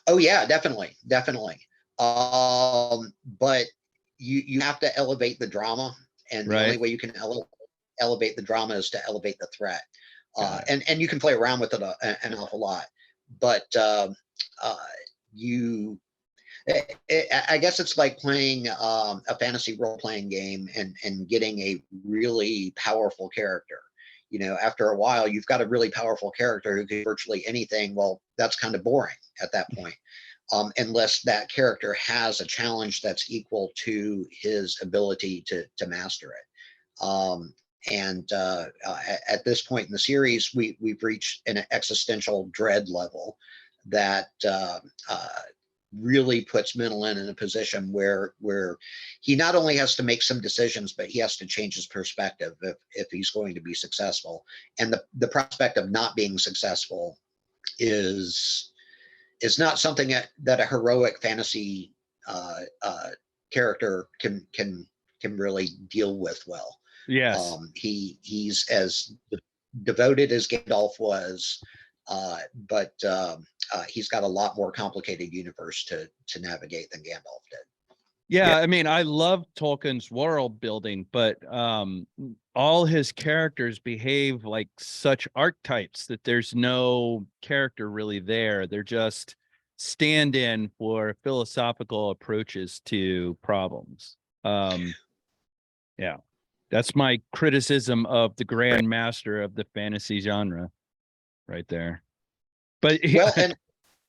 Oh yeah, definitely. But you have to elevate the drama, and the only way you can elevate the drama is to elevate the threat. And you can play around with it an awful lot, but I guess it's like playing a fantasy role-playing game and getting a really powerful character. After a while, you've got a really powerful character who can do virtually anything. Well, that's kind of boring at that point, unless that character has a challenge that's equal to his ability to master it. At this point in the series, we've reached an existential dread level that really puts Menelin in a position where he not only has to make some decisions, but he has to change his perspective if he's going to be successful. And the prospect of not being successful is not something that a heroic fantasy character can really deal with well. Yes. He's as devoted as Gandalf was, but he's got a lot more complicated universe to navigate than Gandalf did. Yeah, I mean, I love Tolkien's world building, but all his characters behave like such archetypes that there's no character really there. They're just stand-in for philosophical approaches to problems. Yeah, that's my criticism of the grand master of the fantasy genre right there. But Well, and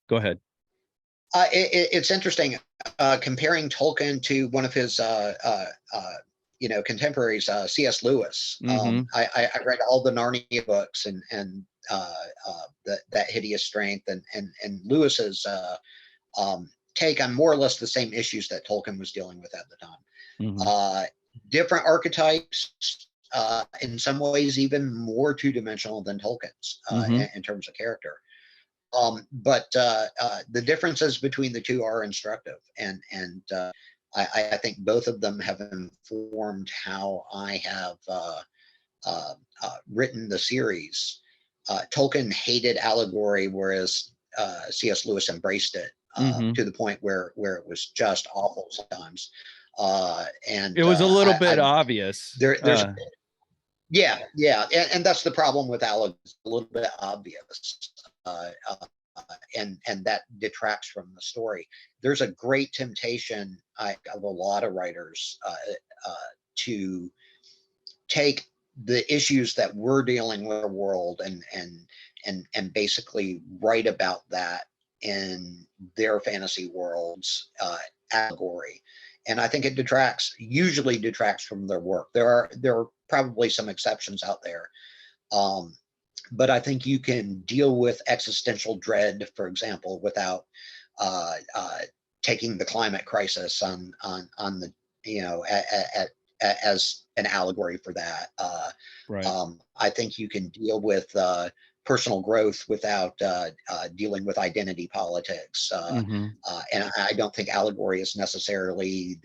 go ahead. it's interesting comparing Tolkien to one of his contemporaries, C.S. Lewis. I read all the Narnia books and that Hideous Strength and Lewis's take on more or less the same issues that Tolkien was dealing with at the time. Different archetypes, in some ways even more two-dimensional than Tolkien's in terms of character. But the differences between the two are instructive, and I think both of them have informed how I have written the series. Tolkien hated allegory, whereas C.S. Lewis embraced it to the point where it was just awful sometimes. And it was a little bit obvious. There's yeah, and that's the problem with allegory. It's a little bit obvious. And that detracts from the story. There's a great temptation of a lot of writers to take the issues that we're dealing with in the world and basically write about that in their fantasy worlds allegory. And I think it usually detracts from their work. There are probably some exceptions out there. But I think you can deal with existential dread, for example, without taking the climate crisis on the as an allegory for that. I think you can deal with personal growth without dealing with identity politics, and I don't think allegory is necessarily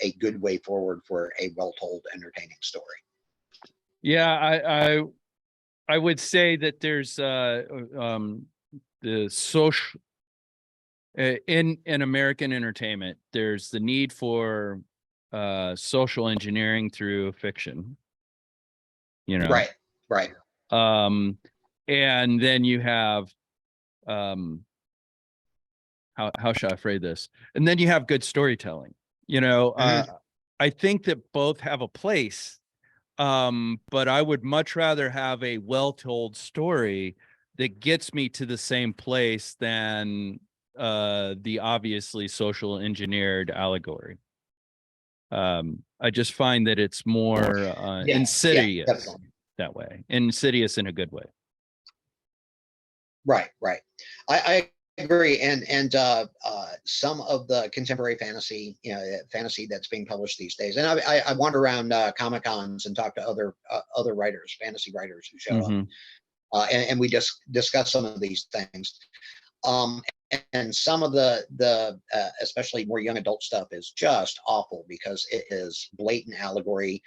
a good way forward for a well-told, entertaining story. Yeah, I would say that there's the social in American entertainment, there's the need for social engineering through fiction. Right. And then you have how should I phrase this? And then you have good storytelling. I think that both have a place. But I would much rather have a well-told story that gets me to the same place than the obviously social engineered allegory. I just find that it's more insidious that way. Insidious in a good way. Right. I agree. And some of the contemporary fantasy, fantasy that's being published these days, and I wander around Comic Cons and talk to other writers, fantasy writers who show up, and we just discuss some of these things. And some of the especially more young adult stuff is just awful because it is blatant allegory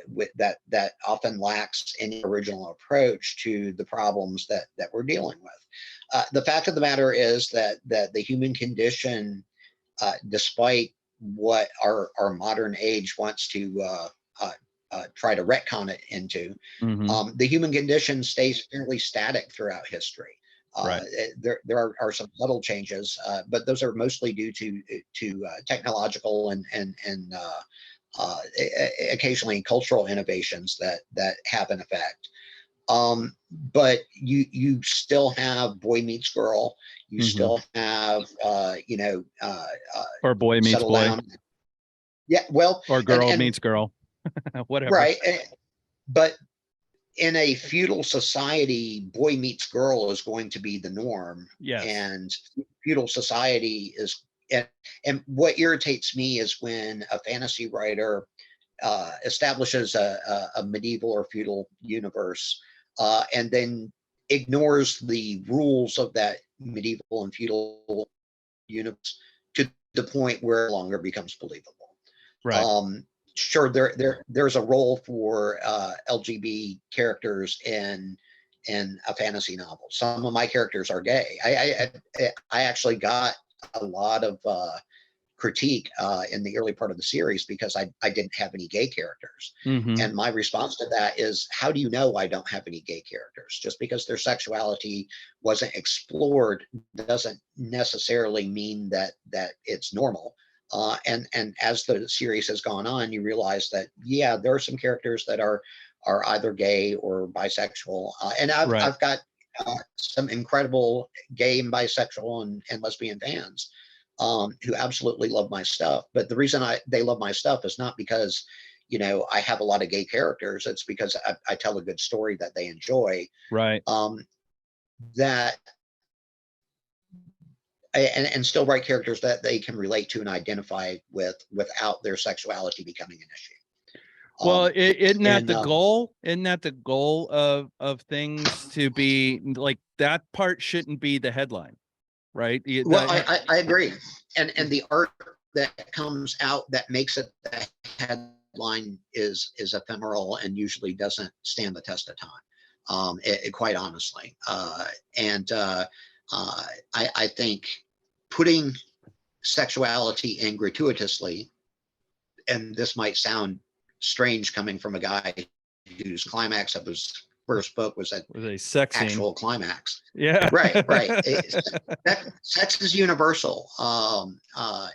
with that often lacks any original approach to the problems that we're dealing with. The fact of the matter is that the human condition, despite what our modern age wants to try to retcon it into, the human condition stays fairly static throughout history. There are some subtle changes, but those are mostly due to technological and occasionally cultural innovations that have an effect. But you still have boy meets girl. You still have or boy meets boy. Down. Yeah, well, or girl meets girl. Whatever. Right, but in a feudal society, boy meets girl is going to be the norm. Yes. And feudal society is, and what irritates me is when a fantasy writer establishes a medieval or feudal universe and then ignores the rules of that medieval and feudal universe to the point where it no longer becomes believable. Right. Sure, there's a role for LGB characters in in a fantasy novel. Some of my characters are gay. I actually got a lot of critique in the early part of the series because I didn't have any gay characters. Mhm. And my response to that is, how do you know I don't have any gay characters? Just because their sexuality wasn't explored doesn't necessarily mean that it's normal. And as the series has gone on, you realize that, yeah, there are some characters that are either gay or bisexual. And Right. I've got some incredible gay and bisexual and lesbian fans who absolutely love my stuff. But the reason they love my stuff is not because, you know, I have a lot of gay characters. It's because I tell a good story that they enjoy. Right. That and still write characters that they can relate to and identify with without their sexuality becoming an issue. Well, isn't that the goal? Isn't that the goal of things, to be like, that part shouldn't be the headline, right? Well, I agree. And the art that comes out that makes it the headline is ephemeral and usually doesn't stand the test of time. Quite honestly. I think putting sexuality in gratuitously, and this might sound strange coming from a guy whose climax of his first book was a sex actual climax. Yeah. Right. Sex is universal. I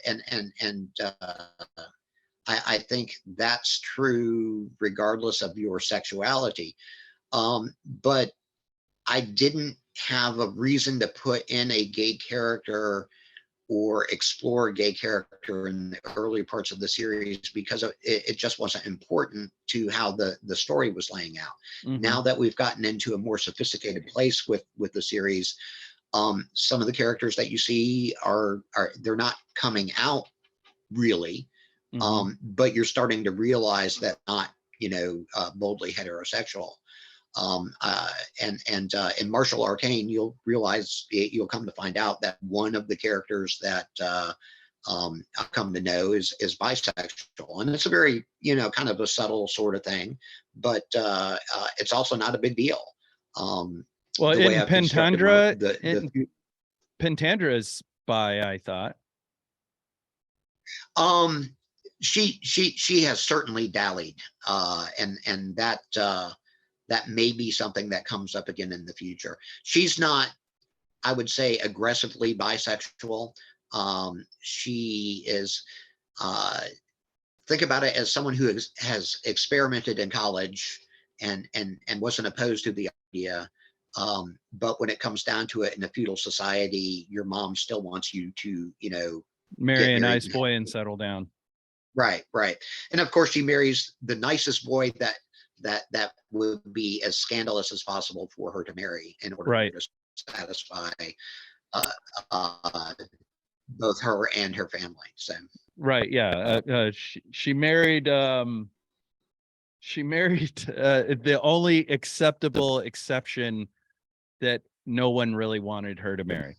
think that's true regardless of your sexuality. But I didn't have a reason to put in a gay character or explore a gay character in the early parts of the series because it just wasn't important to how the story was laying out. Mhm. Now that we've gotten into a more sophisticated place with the series, some of the characters that you see are they're not coming out really, Mhm. but you're starting to realize that not, you know, boldly heterosexual. And in Martial Arcane, you'll come to find out that one of the characters that I've come to know is bisexual, and it's a very, you know, kind of a subtle sort of thing, but it's also not a big deal. Well, the way in I've constructed Pentandra, Pentandra is bi, I thought. She has certainly dallied, and that may be something that comes up again in the future. She's not, I would say, aggressively bisexual. She is, think about it as someone who has experimented in college and wasn't opposed to the idea. But when it comes down to it in a feudal society, your mom still wants you to, you know, marry a nice boy and settle down. Right. And of course, she marries the nicest boy that would be as scandalous as possible for her to marry in order to satisfy both her and her family. So right, yeah. She married the only acceptable exception that no one really wanted her to marry.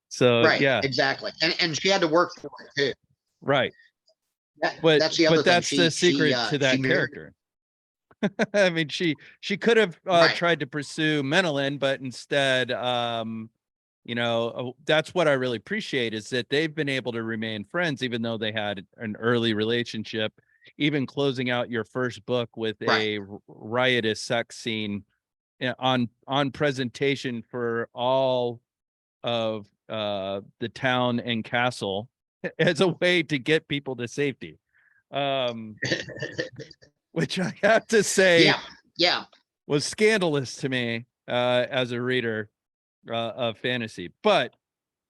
So right, yeah, exactly. And she had to work for it too. Right. But that's the other thing. That's the secret to that character. I mean, she could have tried to pursue Menelin, but instead, you know, that's what I really appreciate, is that they've been able to remain friends, even though they had an early relationship, even closing out your first book with a riotous sex scene on presentation for all of the town and castle as a way to get people to safety. Which I have to say was scandalous to me as a reader of fantasy, but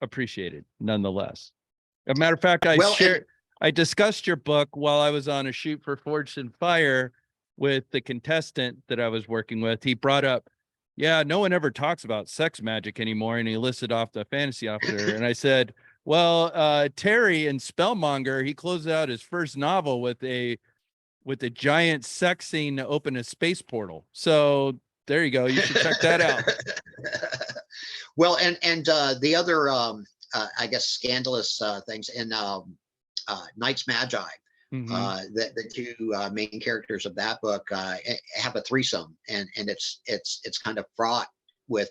appreciated nonetheless. As a matter of fact, I discussed your book while I was on a shoot for Forged in Fire with the contestant that I was working with. He brought up, yeah, no one ever talks about sex magic anymore, and he listed off the fantasy author. And I said, well, Terry in Spellmonger, he closed out his first novel with a giant sex scene to open a space portal. So there you go. You should check that out. Well, and the other, I guess, scandalous things in Knight's Magi. The two main characters of that book have a threesome, and it's kind of fraught with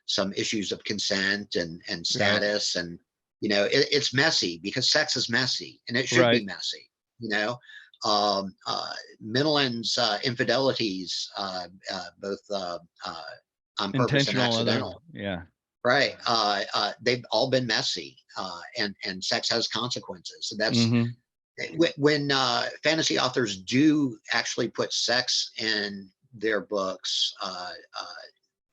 some issues of consent and status, and it's messy because sex is messy and it should be messy. Middleton's infidelities, both on purpose and accidental. Yeah. Right. They've all been messy, and sex has consequences. So that's when fantasy authors do actually put sex in their books.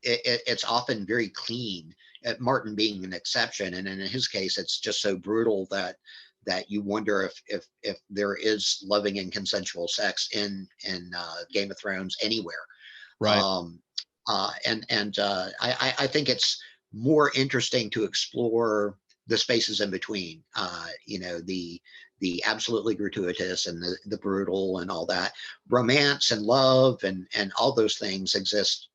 It's often very clean. Martin being an exception, and in his case, it's just so brutal that you wonder if there is loving and consensual sex in Game of Thrones anywhere. Right. I think it's more interesting to explore the spaces in between, the absolutely gratuitous and the brutal and all that. Romance and love and all those things exist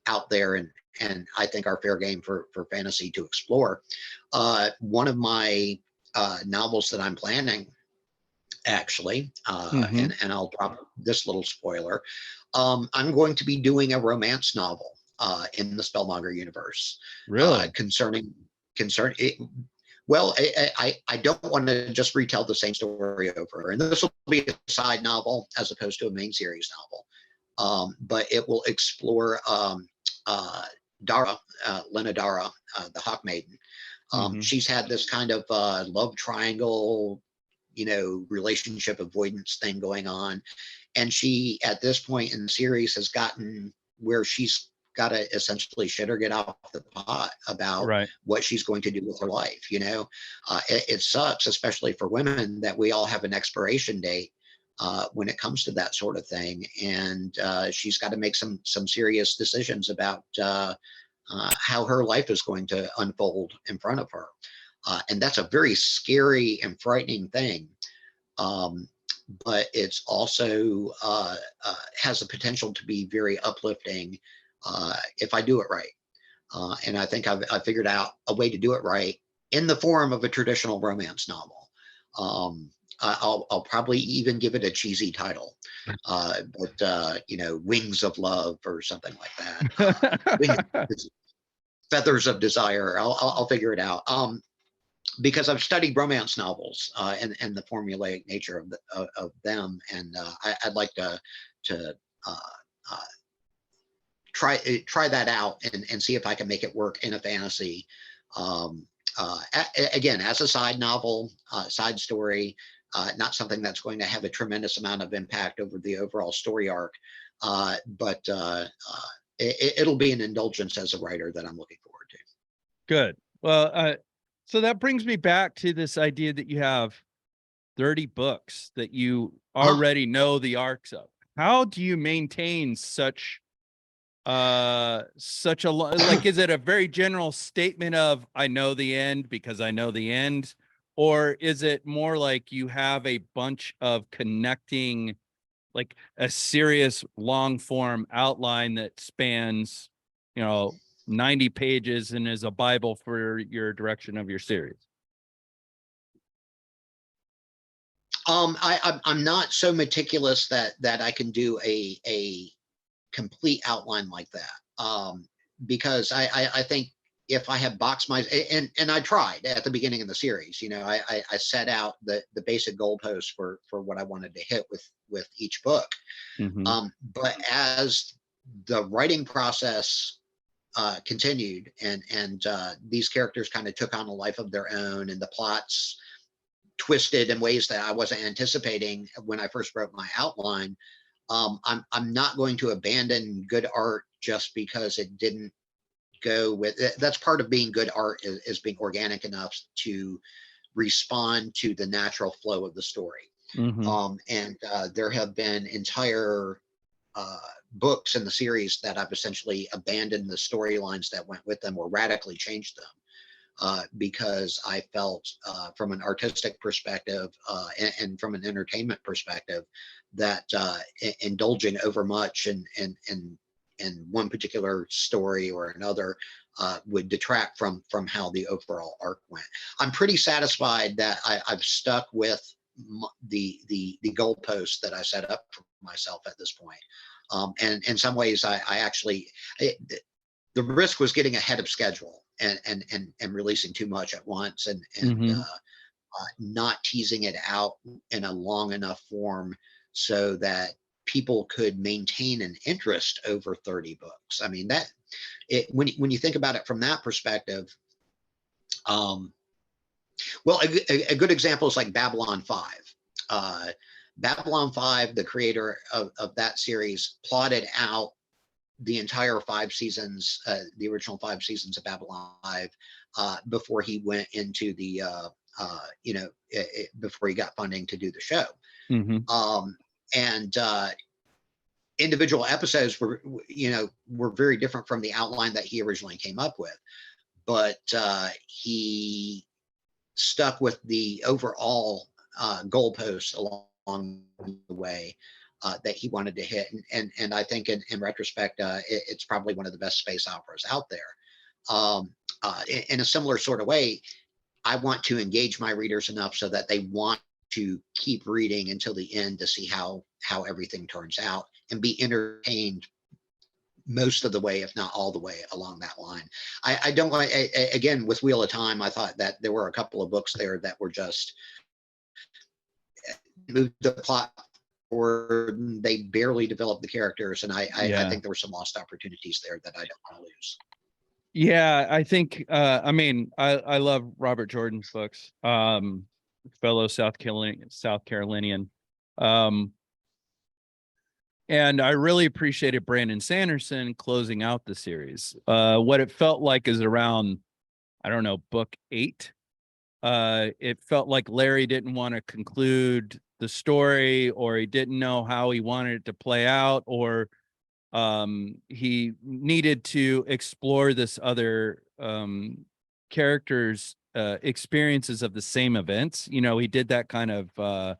out there, and I think are fair game for fantasy to explore. One of my novels that I'm planning, actually, and I'll drop this little spoiler, I'm going to be doing a romance novel in the Spellmonger universe. Really? Concerning it. Well, I don't want to just retell the same story over, and this will be a side novel as opposed to a main series novel. But it will explore Dara, Lena Dara, the Hawk Maiden. She's had this kind of love triangle, relationship avoidance thing going on, and she, at this point in the series, has gotten where she's got to essentially shit or get off the pot about what she's going to do with her life. It sucks, especially for women, that we all have an expiration date when it comes to that sort of thing, and she's got to make some serious decisions about how her life is going to unfold in front of her, and that's a very scary and frightening thing. But it's also has the potential to be very uplifting if I do it right. And I think I've figured out a way to do it right in the form of a traditional romance novel. I'll probably even give it a cheesy title, but Wings of Love or something like that. Feathers of Desire. I'll figure it out. Because I've studied romance novels and the formulaic nature of them, and I'd like to try that out and see if I can make it work in a fantasy. Again, as a side novel, side story, not something that's going to have a tremendous amount of impact over the overall story arc, but it'll be an indulgence as a writer that I'm looking forward to. Good. Well, so that brings me back to this idea that you have 30 books that you already know the arcs of. How do you maintain such a like, is it a very general statement of I know the end because I know the end, or is it more like you have a bunch of connecting, like a serious long form outline that spans 90 pages and is a Bible for your direction of your series? I'm not so meticulous that I can do a complete outline like that, because I think if I have boxed my and I tried at the beginning of the series, I set out the basic goalposts for what I wanted to hit with each book, but as the writing process continued and these characters kind of took on a life of their own, and the plots twisted in ways that I wasn't anticipating when I first wrote my outline. I'm not going to abandon good art just because it didn't go with it. That's part of being good art, is being organic enough to respond to the natural flow of the story. And there have been entire books in the series that I've essentially abandoned the storylines that went with them or radically changed them, because I felt from an artistic perspective and from an entertainment perspective that indulging over much in one particular story or another would detract from how the overall arc went. I'm pretty satisfied that I've stuck with the goalpost that I set up for myself at this point. And in some ways, I actually, the risk was getting ahead of schedule and releasing too much at once, and not teasing it out in a long enough form so that people could maintain an interest over 30 books. I mean, when you think about it from that perspective, well, a good example is like Babylon 5. Babylon 5, the creator of that series, plotted out the entire 5 seasons, the original 5 seasons of Babylon 5, before he went into the, before he got funding to do the show. And individual episodes were very different from the outline that he originally came up with. But he stuck with the overall goalposts along the way that he wanted to hit. And I think in retrospect, it's probably one of the best space operas out there. In a similar sort of way, I want to engage my readers enough so that they want to keep reading until the end to see how everything turns out and be entertained most of the way, if not all the way along that line. I don't want, again, with Wheel of Time, I thought that there were a couple of books there that were just moved the plot forward. They barely developed the characters. And I think there were some lost opportunities there that I don't want to lose. Yeah, I think, I mean, I love Robert Jordan's books, fellow South Carolinian. And I really appreciated Brandon Sanderson closing out the series. What it felt like is around, I don't know, book 8. It felt like Larry didn't want to conclude the story, or he didn't know how he wanted it to play out, or he needed to explore this other characters' experiences of the same events. You know, he did that kind of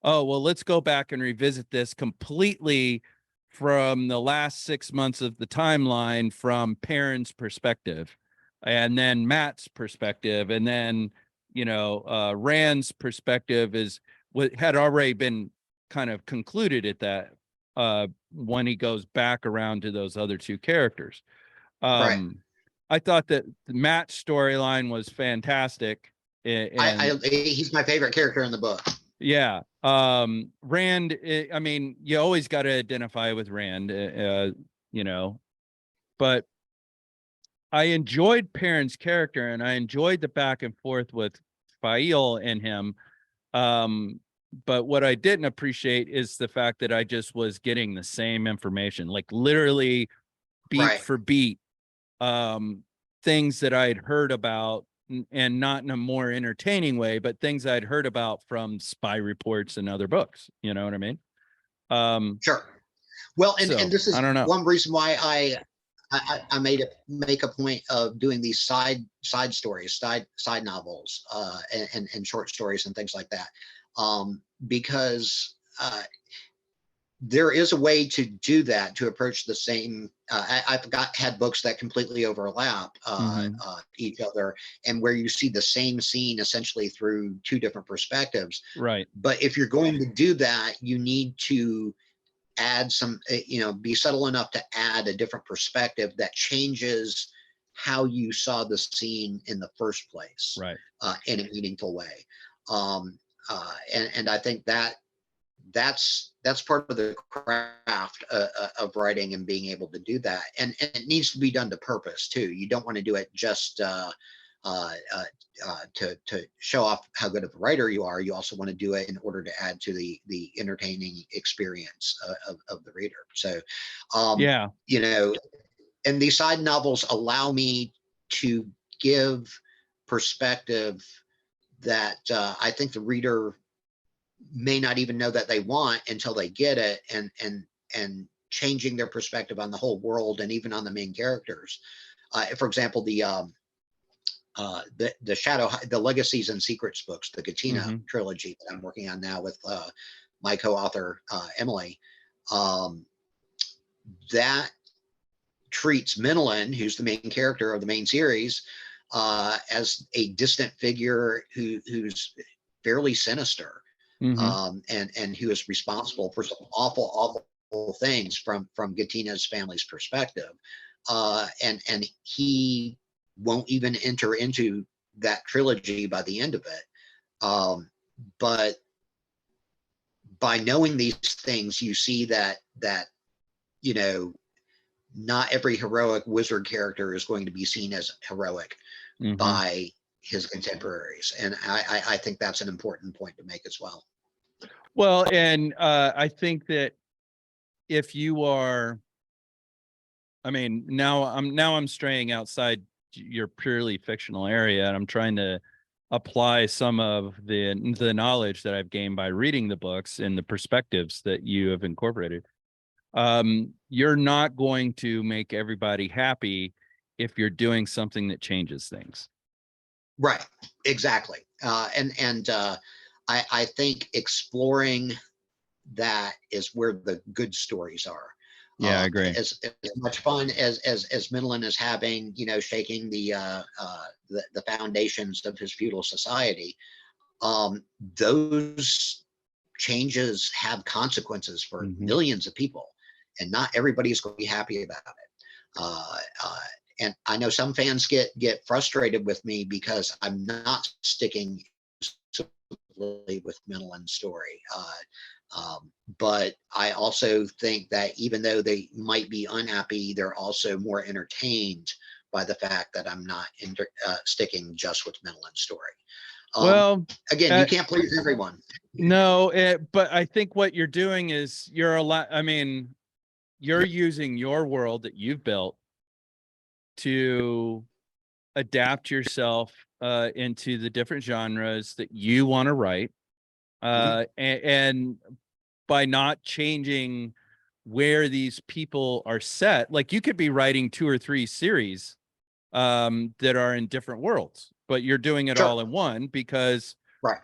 oh, well, let's go back and revisit this completely from the last 6 months of the timeline, from Perrin's perspective, and then Matt's perspective, and then, Rand's perspective is what had already been kind of concluded at that when he goes back around to those other 2 characters. Right. I thought that Matt's storyline was fantastic. He's my favorite character in the book. Yeah. Rand, I mean, you always got to identify with Rand, but I enjoyed Perrin's character, and I enjoyed the back and forth with Fail and him. But what I didn't appreciate is the fact that I just was getting the same information, like literally beat for beat, things that I'd heard about, and not in a more entertaining way, but things I'd heard about from spy reports and other books. You know what I mean? Sure. Well, and this is I don't know. one reason why I make a point of doing these side stories, side novels, and short stories and things like that, because there is a way to do that, to approach the same. I've had books that completely overlap each other, and where you see the same scene essentially through 2 different perspectives. Right. But if you're going to do that, you need to add some, be subtle enough to add a different perspective that changes how you saw the scene in the first place, right, in a meaningful way. And I think that's part of the craft of writing and being able to do that. And it needs to be done to purpose too. You don't want to do it just to show off how good of a writer you are. You also want to do it in order to add to the entertaining experience of the reader. So, yeah, and these side novels allow me to give perspective that I think the reader may not even know that they want until they get it, and changing their perspective on the whole world and even on the main characters. For example, the Shadow, the Legacies and Secrets books, the Katina trilogy that I'm working on now with my co-author Emily, that treats Menelin, who's the main character of the main series, as a distant figure who's fairly sinister. and who is responsible for some awful things from Gatina's family's perspective, and he won't even enter into that trilogy by the end of it. But by knowing these things, you see that you know, not every heroic wizard character is going to be seen as heroic by his contemporaries, and I think that's an important point to make as well. Well, and I think that if you are, I mean, now I'm straying outside your purely fictional area, and I'm trying to apply some of the knowledge that I've gained by reading the books and the perspectives that you have incorporated. You're not going to make everybody happy if you're doing something that changes things. Right, exactly. I think exploring that is where the good stories are. Yeah, I agree. As much fun as Midland is having, you know, shaking the foundations of his feudal society, those changes have consequences for millions of people, and not everybody is going to be happy about it. And I know some fans get frustrated with me because I'm not sticking with Midland's story. But I also think that even though they might be unhappy, they're also more entertained by the fact that I'm not sticking just with Midland's story. Well, again, you can't please everyone. No, but I think what you're doing is you're using your world that you've built to adapt yourself into the different genres that you want to write. And by not changing where these people are set, like you could be writing 2 or 3 series that are in different worlds, but you're doing it all in one because,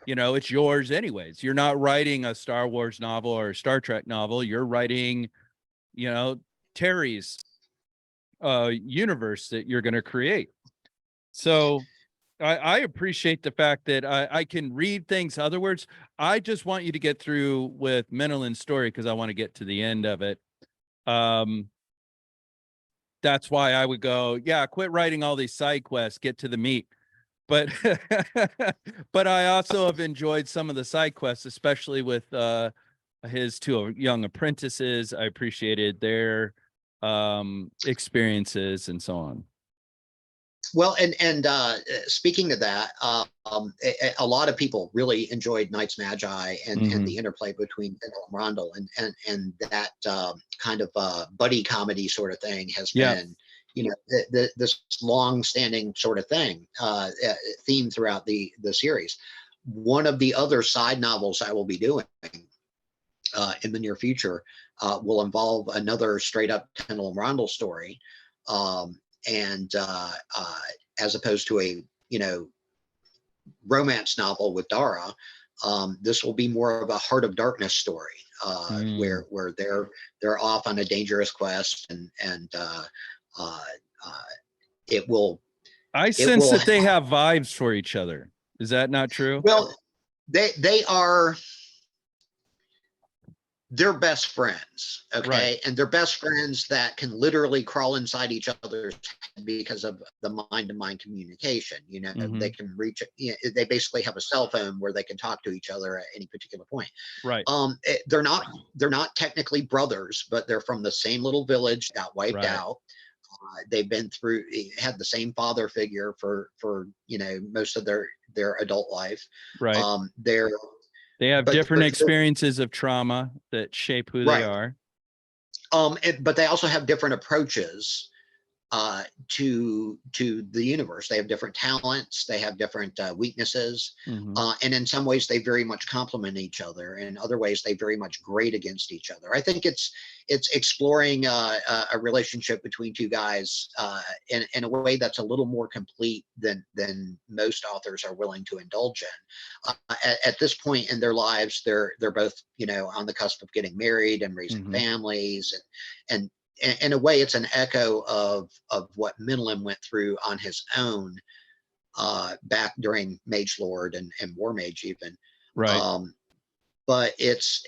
you know, it's yours anyways. You're not writing a Star Wars novel or a Star Trek novel. You're writing, you know, Terry's universe that you're going to create. So I appreciate the fact that I can read things other words. I just want you to get through with Menelon's story because I want to get to the end of it. That's why I would go, yeah, quit writing all these side quests, get to the meat. But but I also have enjoyed some of the side quests, especially with his 2 young apprentices. I appreciated their experiences and so on. Well, and speaking to that, a lot of people really enjoyed Knights Magi and the interplay between Pendle and Rondel, and that kind of buddy comedy sort of thing has been, you know, this long-standing sort of thing, theme throughout the series. One of the other side novels I will be doing in the near future will involve another straight-up Pendle and Rondel story. And as opposed to a, you know, romance novel with Dara, this will be more of a Heart of Darkness story, where they're off on a dangerous quest, and it will. I sense that they have vibes for each other. Is that not true? Well, they are. They're best friends, okay? And they're best friends that can literally crawl inside each other's head because of the mind-to-mind communication. You know, they can reach, you know, they basically have a cell phone where they can talk to each other at any particular point. Right. They're not technically brothers, but they're from the same little village, got wiped out. They've been through, had the same father figure for you know, most of their adult life. Right. They have different experiences of trauma that shape who they are. But they also have different approaches to the universe. They have different talents. They have different weaknesses. And in some ways, they very much complement each other. In other ways, they very much grate against each other. I think it's exploring a relationship between 2 guys in a way that's a little more complete than most authors are willing to indulge in. At this point in their lives, they're both, you know, on the cusp of getting married and raising families, and in a way, it's an echo of what Midland went through on his own back during Mage Lord and War Mage even. Right. but it's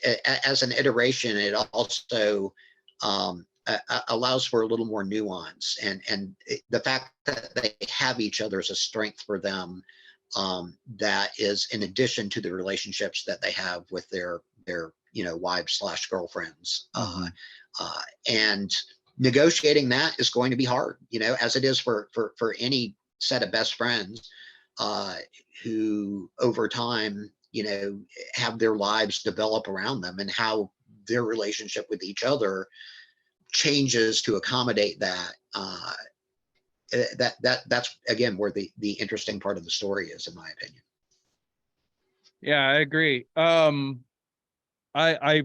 as an iteration, it also allows for a little more nuance, and the fact that they have each other is a strength for them. That is in addition to the relationships that they have with their wives / girlfriends, and negotiating that is going to be hard, as it is for any set of best friends who over time have their lives develop around them, and how their relationship with each other changes to accommodate that. That's again where the interesting part of the story is, in my opinion. Yeah, I agree. I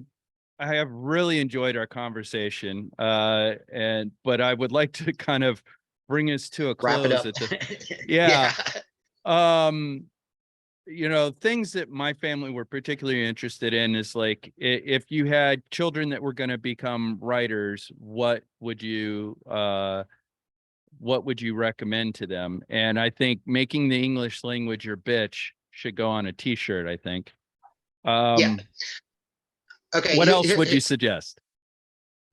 have really enjoyed our conversation, but I would like to kind of bring us to a Wrap it close up. at the yeah. Things that my family were particularly interested in is like, if you had children that were going to become writers, what would you recommend to them? And I think making the English language your bitch should go on a t-shirt, I think. Yeah. Okay. What else would you suggest?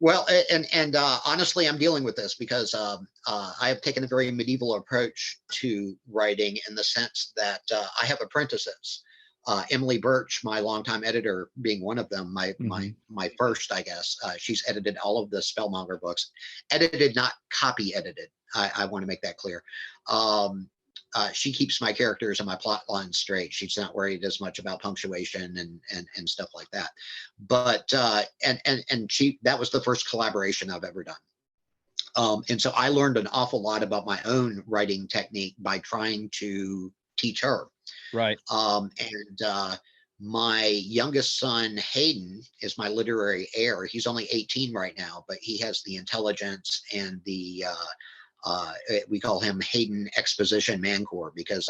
Well, and honestly, I'm dealing with this because I have taken a very medieval approach to writing, in the sense that I have apprentices. Emily Birch, my longtime editor, being one of them, my first, I guess. She's edited all of the Spellmonger books, edited, not copy edited. I want to make that clear. She keeps my characters and my plot lines straight. She's not worried as much about punctuation and stuff like that. But and she, that was the first collaboration I've ever done. And so I learned an awful lot about my own writing technique by trying to teach her. Right. And my youngest son, Hayden, is my literary heir. He's only 18 right now, but he has the intelligence and the we call him Hayden Exposition Mancour, because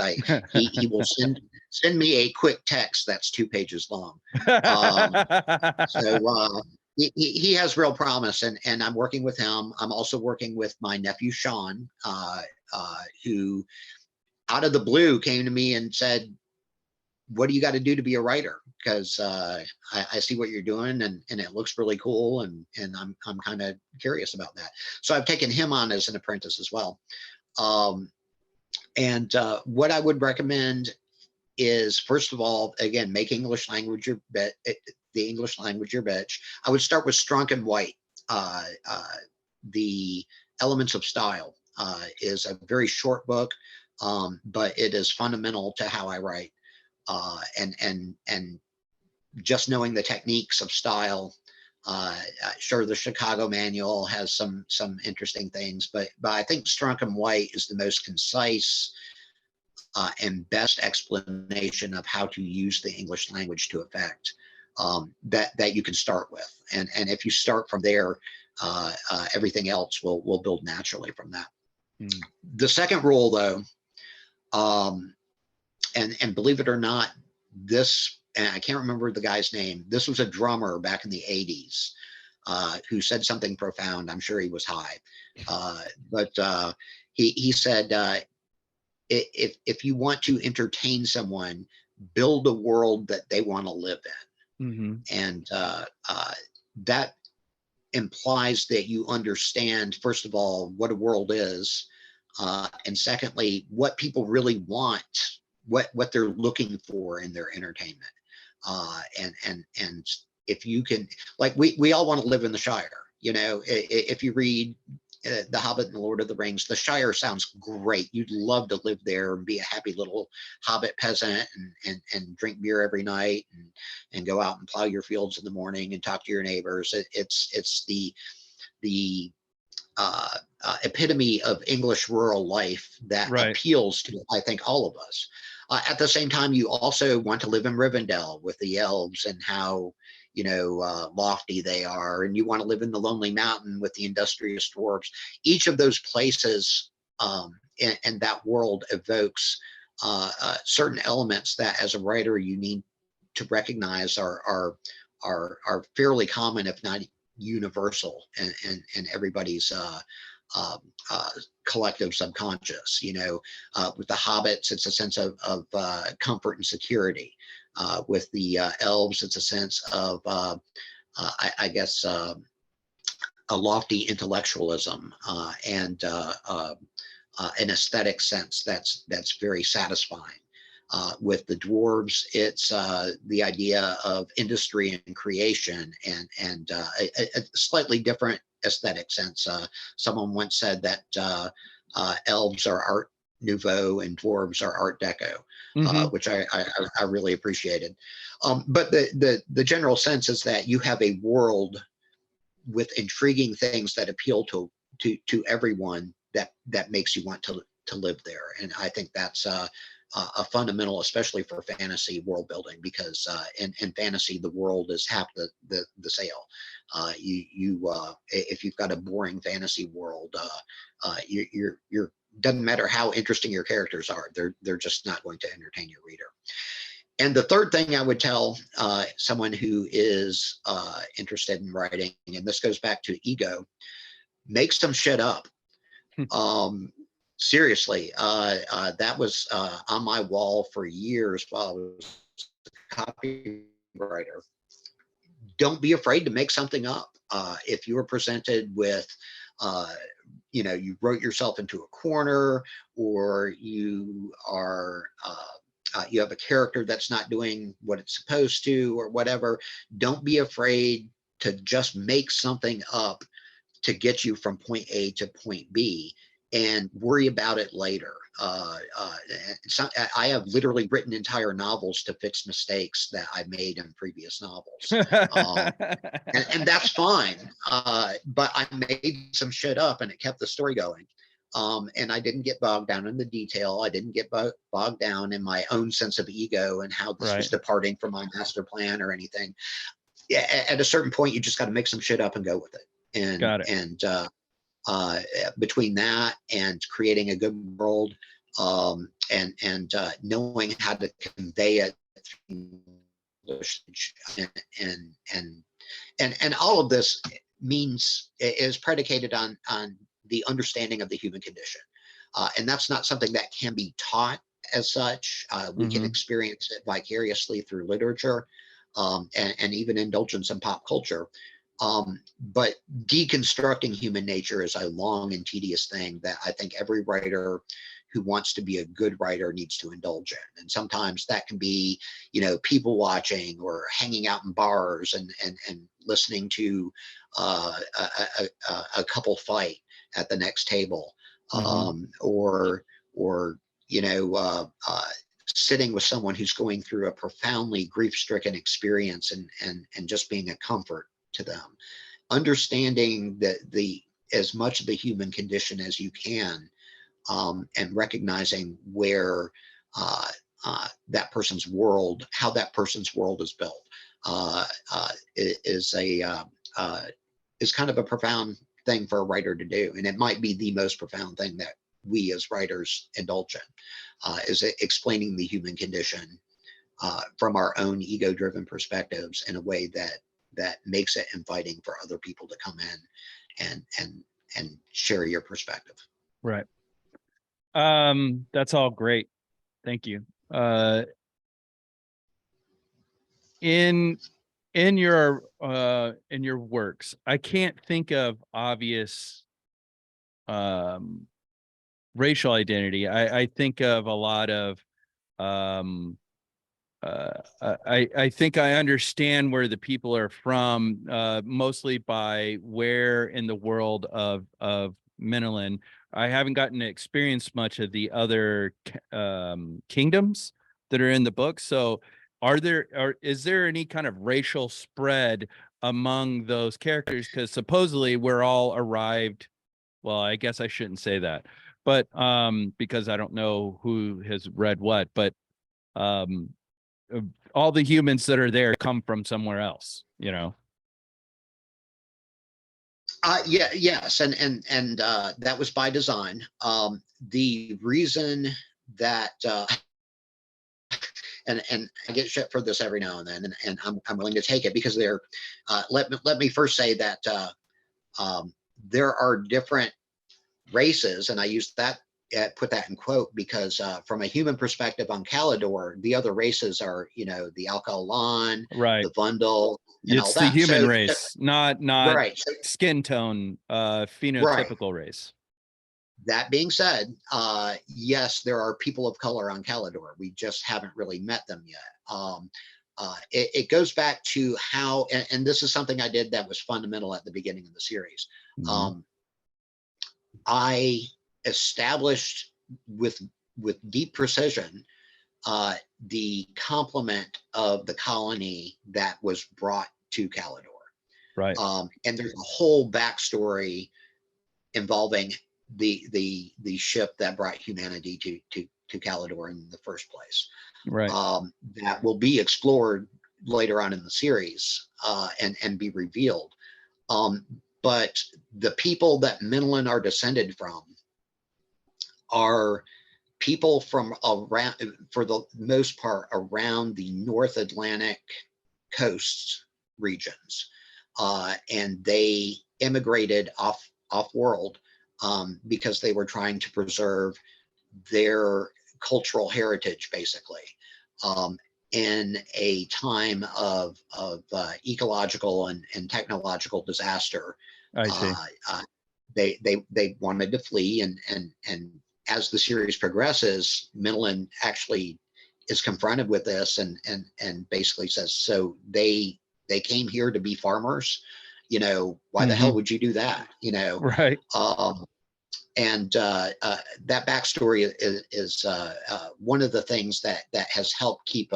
he will send me a quick text that's 2 pages long. So he has real promise, and I'm working with him. I'm also working with my nephew Sean, who out of the blue came to me and said, "What do you got to do to be a writer? Because I see what you're doing, and it looks really cool, and I'm kind of curious about that." So I've taken him on as an apprentice as well. And what I would recommend is, first of all, again, make English language your the English language your bitch. I would start with Strunk and White. The Elements of Style is a very short book, but it is fundamental to how I write. And just knowing the techniques of style. Sure, the Chicago Manual has some interesting things, but I think Strunk and White is the most concise and best explanation of how to use the English language to effect, that you can start with. And if you start from there, everything else will build naturally from that. The second rule, though, and believe it or not, this, and I can't remember the guy's name. This was a drummer back in the 80s who said something profound. I'm sure he was high. But he said, if you want to entertain someone, build a world that they want to live in. And that implies that you understand, first of all, what a world is. And secondly, what people really want, what they're looking for in their entertainment. And if you can, like, we all want to live in the Shire. If you read The Hobbit and the Lord of the Rings, the Shire sounds great. You'd love to live there and be a happy little Hobbit peasant and drink beer every night and go out and plow your fields in the morning and talk to your neighbors. It's the epitome of English rural life that appeals to, I think, all of us. At the same time, you also want to live in Rivendell with the elves and how, lofty they are. And you want to live in the Lonely Mountain with the industrious dwarves. Each of those places and that world evokes certain elements that, as a writer, you need to recognize are fairly common, if not universal, and everybody's collective subconscious. With the hobbits, it's a sense of comfort and security. With the elves, it's a sense of, I guess, a lofty intellectualism and an aesthetic sense that's very satisfying. With the dwarves, it's the idea of industry and creation and a slightly different aesthetic sense. Someone once said that elves are Art Nouveau and dwarves are Art Deco, which I really appreciated. But the general sense is that you have a world with intriguing things that appeal to everyone that makes you want to live there. And I think that's a fundamental, especially for fantasy world building, because in fantasy, the world is half the sale. If you've got a boring fantasy world, you're doesn't matter how interesting your characters are, they're just not going to entertain your reader. And the third thing I would tell someone who is interested in writing, and this goes back to ego, make some shit up. Seriously, that was on my wall for years while I was a copywriter. Don't be afraid to make something up. If you were presented with, you wrote yourself into a corner, or you are, you have a character that's not doing what it's supposed to, or whatever, don't be afraid to just make something up to get you from point A to point B, and worry about it later. I have literally written entire novels to fix mistakes that I made in previous novels. And that's fine. But I made some shit up and it kept the story going. And I didn't get bogged down in the detail. I didn't get bogged down in my own sense of ego and how this was departing from my master plan or anything. Yeah, at a certain point, you just got to make some shit up and go with it. And between that and creating a good world, and knowing how to convey it, and all of this is predicated on the understanding of the human condition, and that's not something that can be taught as such. We can experience it vicariously through literature, and even indulgence in pop culture. But deconstructing human nature is a long and tedious thing that I think every writer who wants to be a good writer needs to indulge in. And sometimes that can be, people watching or hanging out in bars and listening to a couple fight at the next table, or sitting with someone who's going through a profoundly grief-stricken experience and just being a comfort to them. Understanding the as much of the human condition as you can, and recognizing where that person's world, how that person's world is built, is kind of a profound thing for a writer to do. And it might be the most profound thing that we as writers indulge in, is explaining the human condition from our own ego-driven perspectives in a way that makes it inviting for other people to come in and share your perspective. Right. That's all great. Thank you. In your works, I can't think of obvious racial identity. I think of a lot of I think I understand where the people are from, mostly by where in the world of Menelin. I haven't gotten to experience much of the other kingdoms that are in the book. So is there any kind of racial spread among those characters? Because supposedly we're all arrived. Well, I guess I shouldn't say that, but because I don't know who has read what, but all the humans that are there come from somewhere else, Yes, and that was by design. The reason that and I get shit for this every now and then, and I'm willing to take it, because let me first say that there are different races, and I use that, put that in quote, because from a human perspective on Calidor, the other races are, the Alcalan, Right. the Vundel, and all It's the that. human So, race, not right. So, skin tone, phenotypical race. that being said, yes, there are people of color on Calidor. We just haven't really met them yet. It goes back to how, and this is something I did that was fundamental at the beginning of the series. Mhm. I established with deep precision the complement of the colony that was brought to Calidor. Right. And there's a whole backstory involving the ship that brought humanity to Calidor in the first place. Right. That will be explored later on in the series and be revealed. But the people that Minilin are descended from are people from around, for the most part, around the North Atlantic coast regions. And they immigrated off world because they were trying to preserve their cultural heritage, basically, in a time of ecological and technological disaster. I see. They wanted to flee, and as the series progresses, Minilin actually is confronted with this and basically says, so they came here to be farmers, why the hell would you do that, Right. And that backstory is one of the things that has helped keep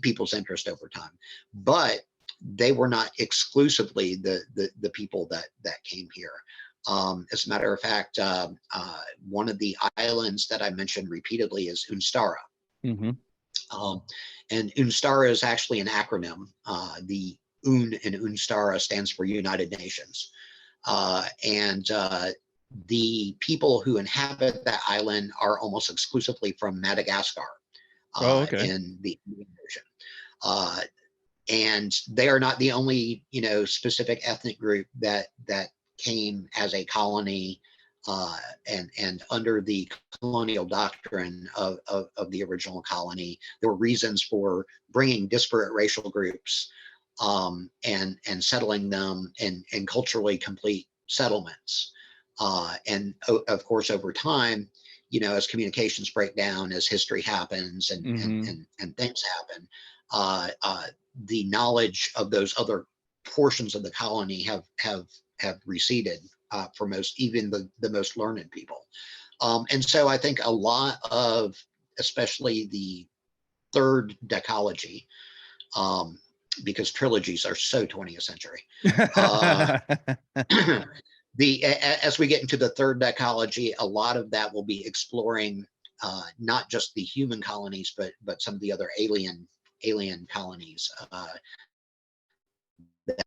people's interest over time. But they were not exclusively the people that came here. As a matter of fact, one of the islands that I mentioned repeatedly is Unstara. Mm-hmm. And Unstara is actually an acronym. The UN in Unstara stands for United Nations. And the people who inhabit that island are almost exclusively from Madagascar in the Indian Ocean. And they are not the only, specific ethnic group that came as a colony and under the colonial doctrine of the original colony. There were reasons for bringing disparate racial groups and settling them in culturally complete settlements. And of course, over time, as communications break down, as history happens and things happen, the knowledge of those other portions of the colony have receded for most, even the most learned people. And so I think a lot of, especially the third decalogy, because trilogies are so 20th century. As we get into the third decalogy, a lot of that will be exploring not just the human colonies, but some of the other alien colonies that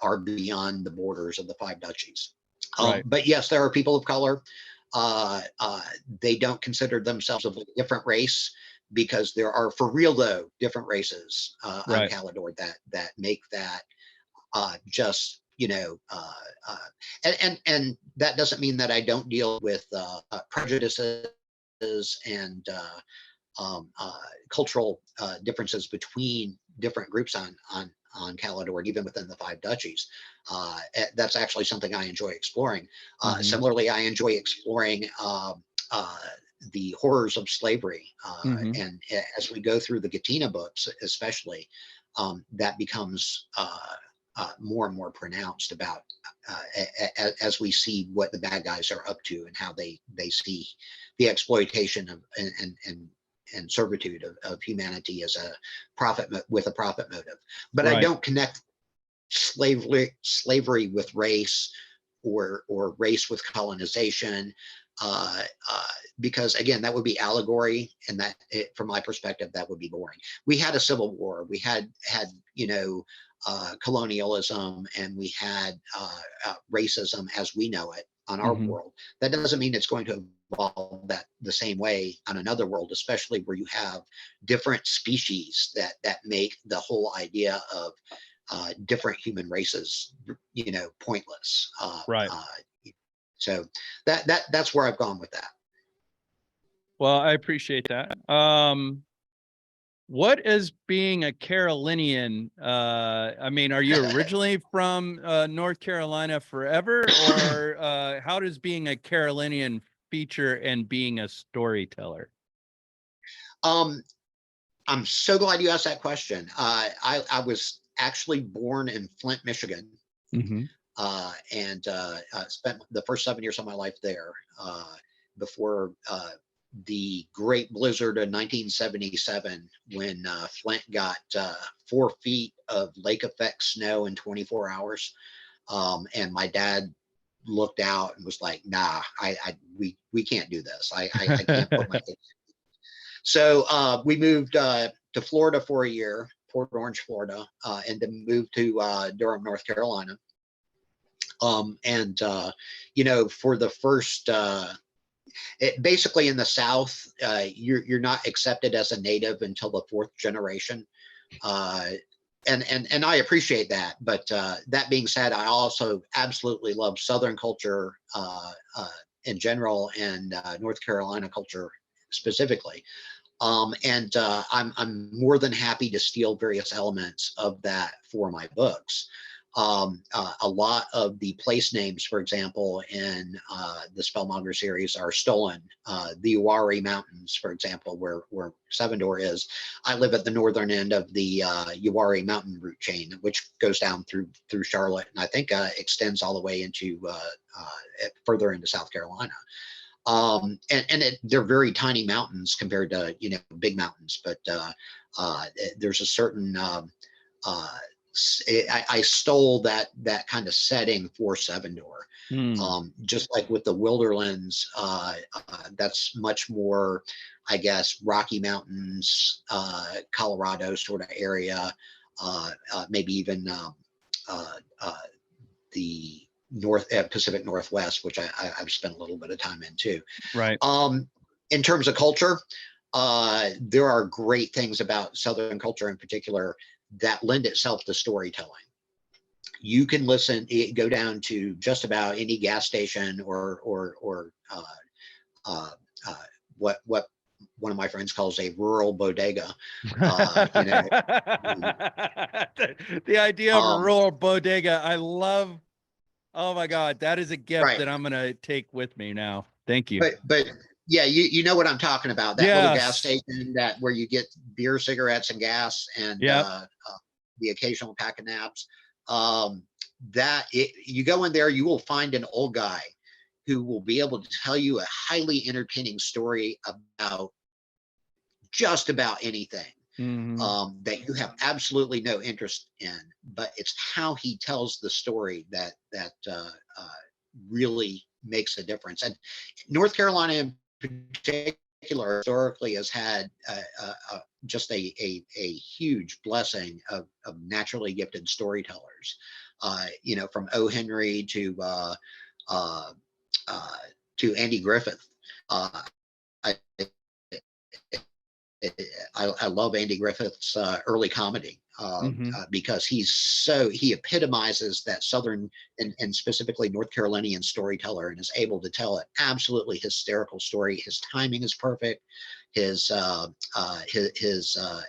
are beyond the borders of the five duchies. Right. But yes, there are people of color. They don't consider themselves of a different race, because there are, for real though, different races on Calidor that make that just, and that doesn't mean that I don't deal with prejudices and cultural differences between different groups on Calidor, even within the five duchies. That's actually something I enjoy exploring. Similarly, I enjoy exploring the horrors of slavery. And as we go through the Gatina books, especially, that becomes more and more pronounced about as we see what the bad guys are up to and how they see the exploitation of and servitude of humanity as a profit with a profit motive. But I don't connect slavery with race or race with colonization, because again, that would be allegory, and that from my perspective, that would be boring. We had a civil war, we had colonialism, and we had racism as we know it on our world. That doesn't mean it's going to evolve that the same way on another world, especially where you have different species that make the whole idea of different human races, pointless. So that's where I've gone with that. Well, I appreciate that. What is being a Carolinian? I mean, are you originally from North Carolina forever, or how does being a Carolinian feature in being a storyteller? I'm so glad you asked that question. I was actually born in Flint, Michigan, Mm-hmm. and spent the first 7 years of my life there before the Great Blizzard of 1977, when Flint got 4 feet of lake effect snow in 24 hours. And my dad looked out and was like, "Nah, we can't do this. I can't put my kids." So we moved to Florida for a year, Port Orange, Florida, and then moved to Durham, North Carolina. You know, for the first basically in the South, you're not accepted as a native until the 4th generation. And I appreciate that. But that being said, I also absolutely love Southern culture in general, and North Carolina culture specifically. I'm more than happy to steal various elements of that for my books. A lot of the place names, for example, in the Spellmonger series are stolen. The Uwharrie Mountains, for example, where Seven Door is. I live at the northern end of the Uwharrie Mountain route chain, which goes down through Charlotte, and I think extends all the way into further into South Carolina. They're very tiny mountains compared to, you know, big mountains, but there's a certain I stole that kind of setting for Seven Door. Just like with the Wilderlands, that's much more, I guess, Rocky Mountains, Colorado sort of area, maybe even the Pacific Northwest, which I've spent a little bit of time in too. Right. In terms of culture, there are great things about Southern culture in particular that lend itself to storytelling. You can go down to just about any gas station or what one of my friends calls a rural bodega. You know, the idea of a rural bodega, I love. Oh my God, that is a gift right. that I'm gonna take with me now. Thank you. But yeah, you know what I'm talking about. That little gas Yes. station where you get beer, cigarettes, and gas, and Yep. the occasional pack of naps. You go in there, you will find an old guy who will be able to tell you a highly entertaining story about just about anything. That you have absolutely no interest in, but it's how he tells the story that really makes a difference. And North Carolina in particular historically has had just a huge blessing of naturally gifted storytellers. You know, from O. Henry to Andy Griffith. I love Andy Griffith's early comedy because he epitomizes that Southern and specifically North Carolinian storyteller, and is able to tell an absolutely hysterical story. His timing is perfect. His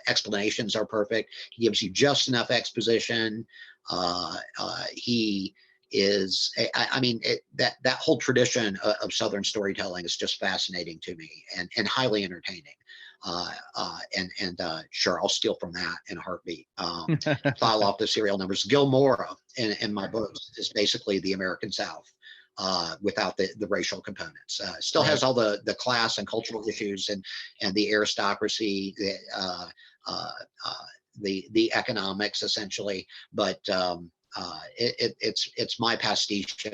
explanations are perfect. He gives you just enough exposition. He is, I mean, that whole tradition of Southern storytelling is just fascinating to me and highly entertaining. Sure, I'll steal from that in a heartbeat. File off the serial numbers. Gilmora in my books is basically the American South without the racial components. Still has all the class and cultural issues and the aristocracy, the economics essentially, but it's my pastiche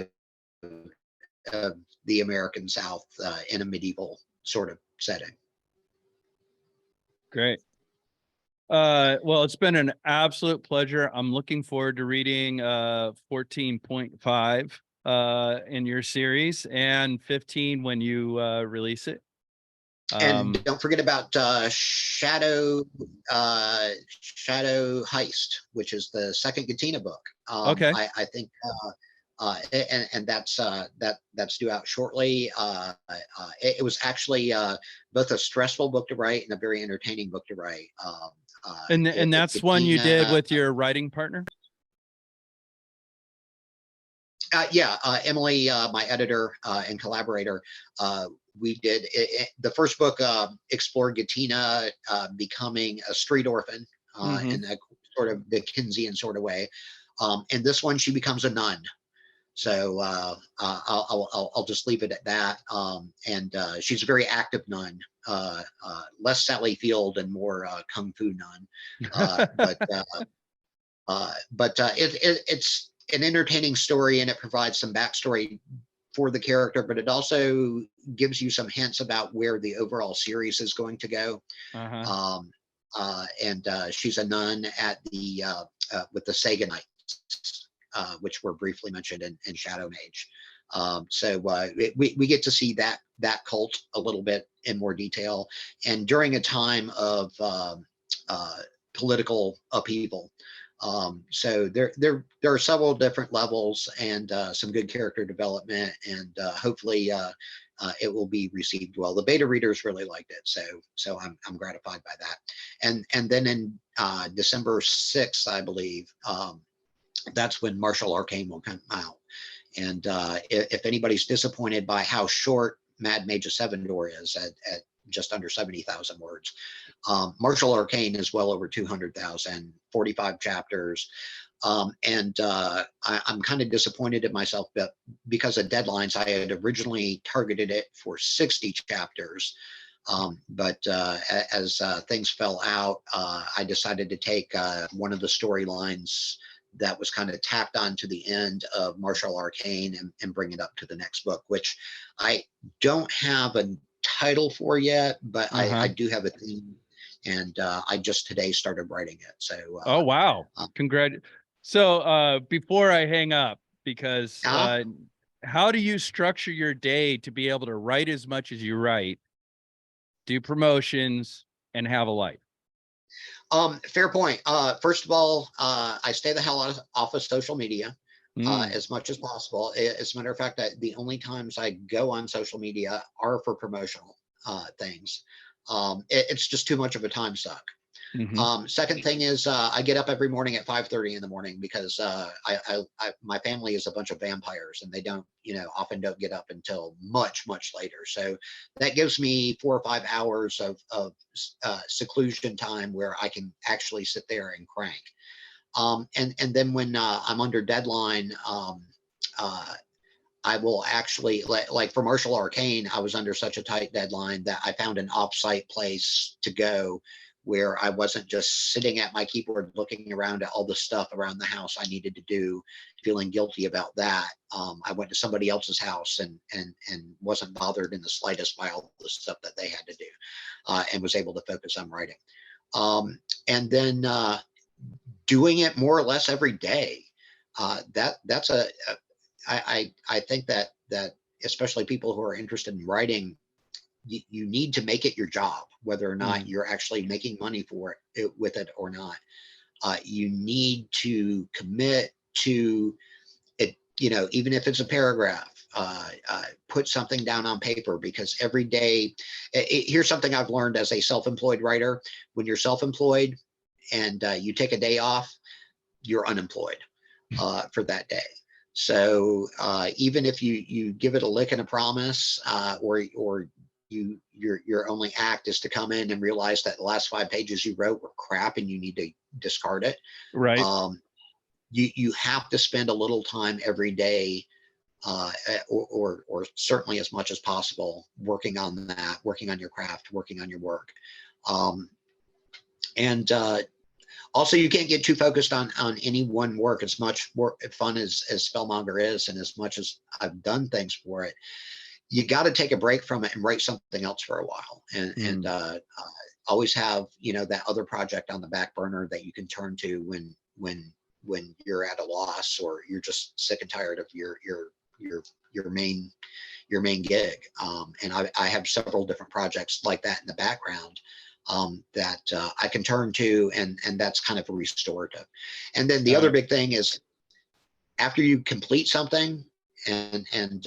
of the American South in a medieval sort of setting. Great. Well, it's been an absolute pleasure. I'm looking forward to reading 14.5 in your series, and 15 when you release it. And don't forget about Shadow Heist, which is the second Katina book. Okay. I think and that's due out shortly. It was actually both a stressful book to write and a very entertaining book to write. And that's one you did with your writing partner? Yeah, Emily, my editor and collaborator, we did the first book explored Gatina becoming a street orphan in a sort of Dickensian sort of way, and this one she becomes a nun. So I'll just leave it at that. And she's a very active nun, less Sally Field and more Kung Fu nun. But it's an entertaining story, and it provides some backstory for the character, but it also gives you some hints about where the overall series is going to go. And she's a nun at the with the Sega Knights, which were briefly mentioned in Shadow Mage. So we get to see that cult a little bit in more detail, and during a time of political upheaval. So there are several different levels and some good character development, and hopefully it will be received well. The beta readers really liked it, so I'm gratified by that. And then in December 6th, I believe, that's when Martial Arcane will come out. And if anybody's disappointed by how short Mad Mage of Seven Door is at just under 70,000 words, Martial Arcane is well over 200,000, 45 chapters. And I'm kind of disappointed in myself, but because of deadlines, I had originally targeted it for 60 chapters. But as things fell out, I decided to take one of the storylines that was kind of tacked on to the end of Martial Arcane and bring it up to the next book, which I don't have a title for yet, but I do have a theme, and I just today started writing it. So oh wow, congrats. So before I hang up, because how do you structure your day to be able to write as much as you write, do promotions, and have a life? Fair point. First of all, I stay the hell off of social media as much as possible. As a matter of fact, the only times I go on social media are for promotional things. It's just too much of a time suck. Second thing is I get up every morning at 5:30 in the morning because my family is a bunch of vampires, and they often don't get up until much later. So that gives me 4 or 5 hours of seclusion time where I can actually sit there and crank. And then when I'm under deadline, I will actually, like for Martial Arcane, I was under such a tight deadline that I found an off-site place to go where I wasn't just sitting at my keyboard looking around at all the stuff around the house I needed to do, feeling guilty about that. I went to somebody else's house and wasn't bothered in the slightest by all the stuff that they had to do, and was able to focus on writing. And then doing it more or less every day. That's I think that especially people who are interested in writing, you need to make it your job, whether or not you're actually making money for it with it or not. You need to commit to it, even if it's a paragraph, put something down on paper, because every day, here's something I've learned as a self-employed writer. When you're self-employed and you take a day off, you're unemployed for that day. So even if you give it a lick and a promise, or your only act is to come in and realize that the last 5 pages you wrote were crap and you need to discard it. Right. You have to spend a little time every day, or certainly as much as possible, working on that, working on your craft, working on your work. And also, you can't get too focused on any one work. As much fun as Spellmonger is, and as much as I've done things for it, you got to take a break from it and write something else for a while, and always have that other project on the back burner that you can turn to when you're at a loss, or you're just sick and tired of your main gig. And I have several different projects like that in the background that I can turn to, and that's kind of a restorative. And then the other big thing is after you complete something, and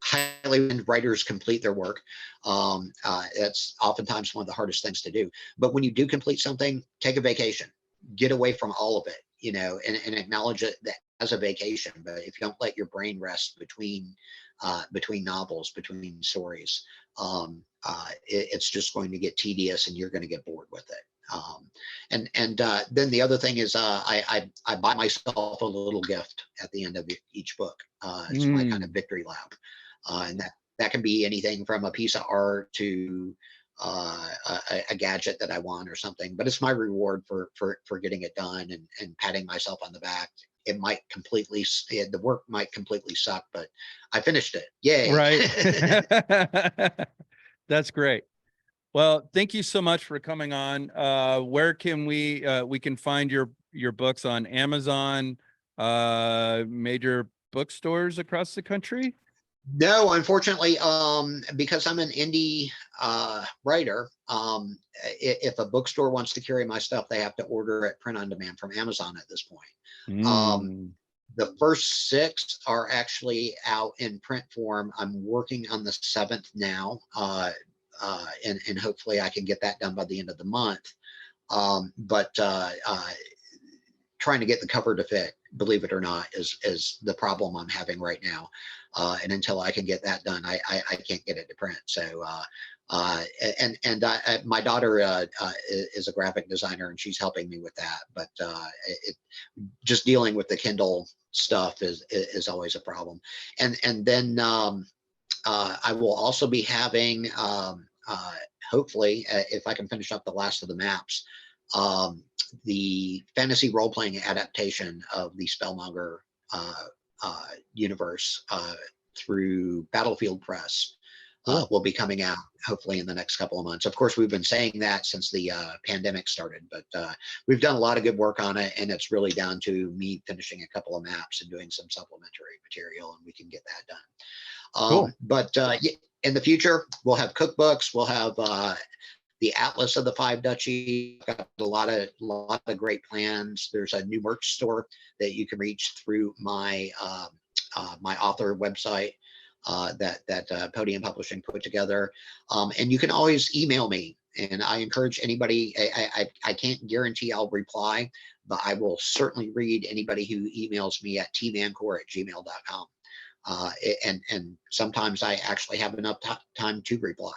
highly recommend writers complete their work. That's oftentimes one of the hardest things to do. But when you do complete something, take a vacation, get away from all of it, you know, and acknowledge it as a vacation. But if you don't let your brain rest between novels, between stories, it's just going to get tedious, and you're going to get bored with it. Then the other thing is, I buy myself a little gift at the end of each book. It's my kind of victory lap. And that can be anything from a piece of art to a gadget that I want or something, but it's my reward for getting it done, and patting myself on the back. It might completely, the work might completely suck, but I finished it. Yay. Right. That's great. Well, thank you so much for coming on. Where can we can find your books? On Amazon, major bookstores across the country? No, unfortunately, because I'm an indie writer, if a bookstore wants to carry my stuff, they have to order it print on demand from Amazon at this point. The first 6 are actually out in print form. I'm working on the 7th now, and hopefully I can get that done by the end of the month. But trying to get the cover to fit, believe it or not, is the problem I'm having right now. And until I can get that done, I can't get it to print. So, my daughter is a graphic designer, and she's helping me with that. But just dealing with the Kindle stuff is always a problem. And then I will also be having, hopefully, if I can finish up the last of the maps, the fantasy role-playing adaptation of the Spellmonger universe through Battlefield Press will be coming out hopefully in the next couple of months. Of course, we've been saying that since the pandemic started, but we've done a lot of good work on it, and it's really down to me finishing a couple of maps and doing some supplementary material, and we can get that done. Cool. But in the future, we'll have cookbooks, we'll have the Atlas of the 5 Duchy. Got a lot of great plans. There's a new merch store that you can reach through my my author website that Podium Publishing put together. And you can always email me, and I encourage anybody. I can't guarantee I'll reply, but I will certainly read anybody who emails me at tmancour@gmail.com. And sometimes I actually have enough time to reply.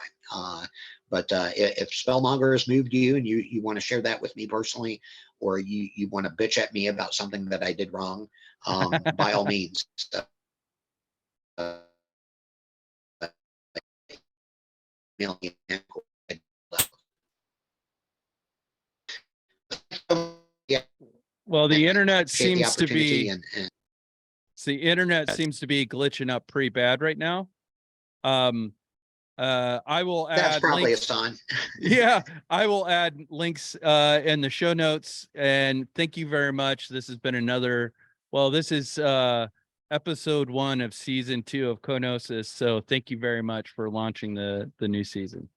But if Spellmonger has moved you, and you want to share that with me personally, or you want to bitch at me about something that I did wrong, by all means. Email me. Yeah. Well, the internet seems to be the internet seems to be glitching up pretty bad right now. I will add that's probably links. a sign. Yeah, I will add links in the show notes. And thank you very much. This has been another, well, this is episode 1 of season 2 of Gnosis. So thank you very much for launching the new season.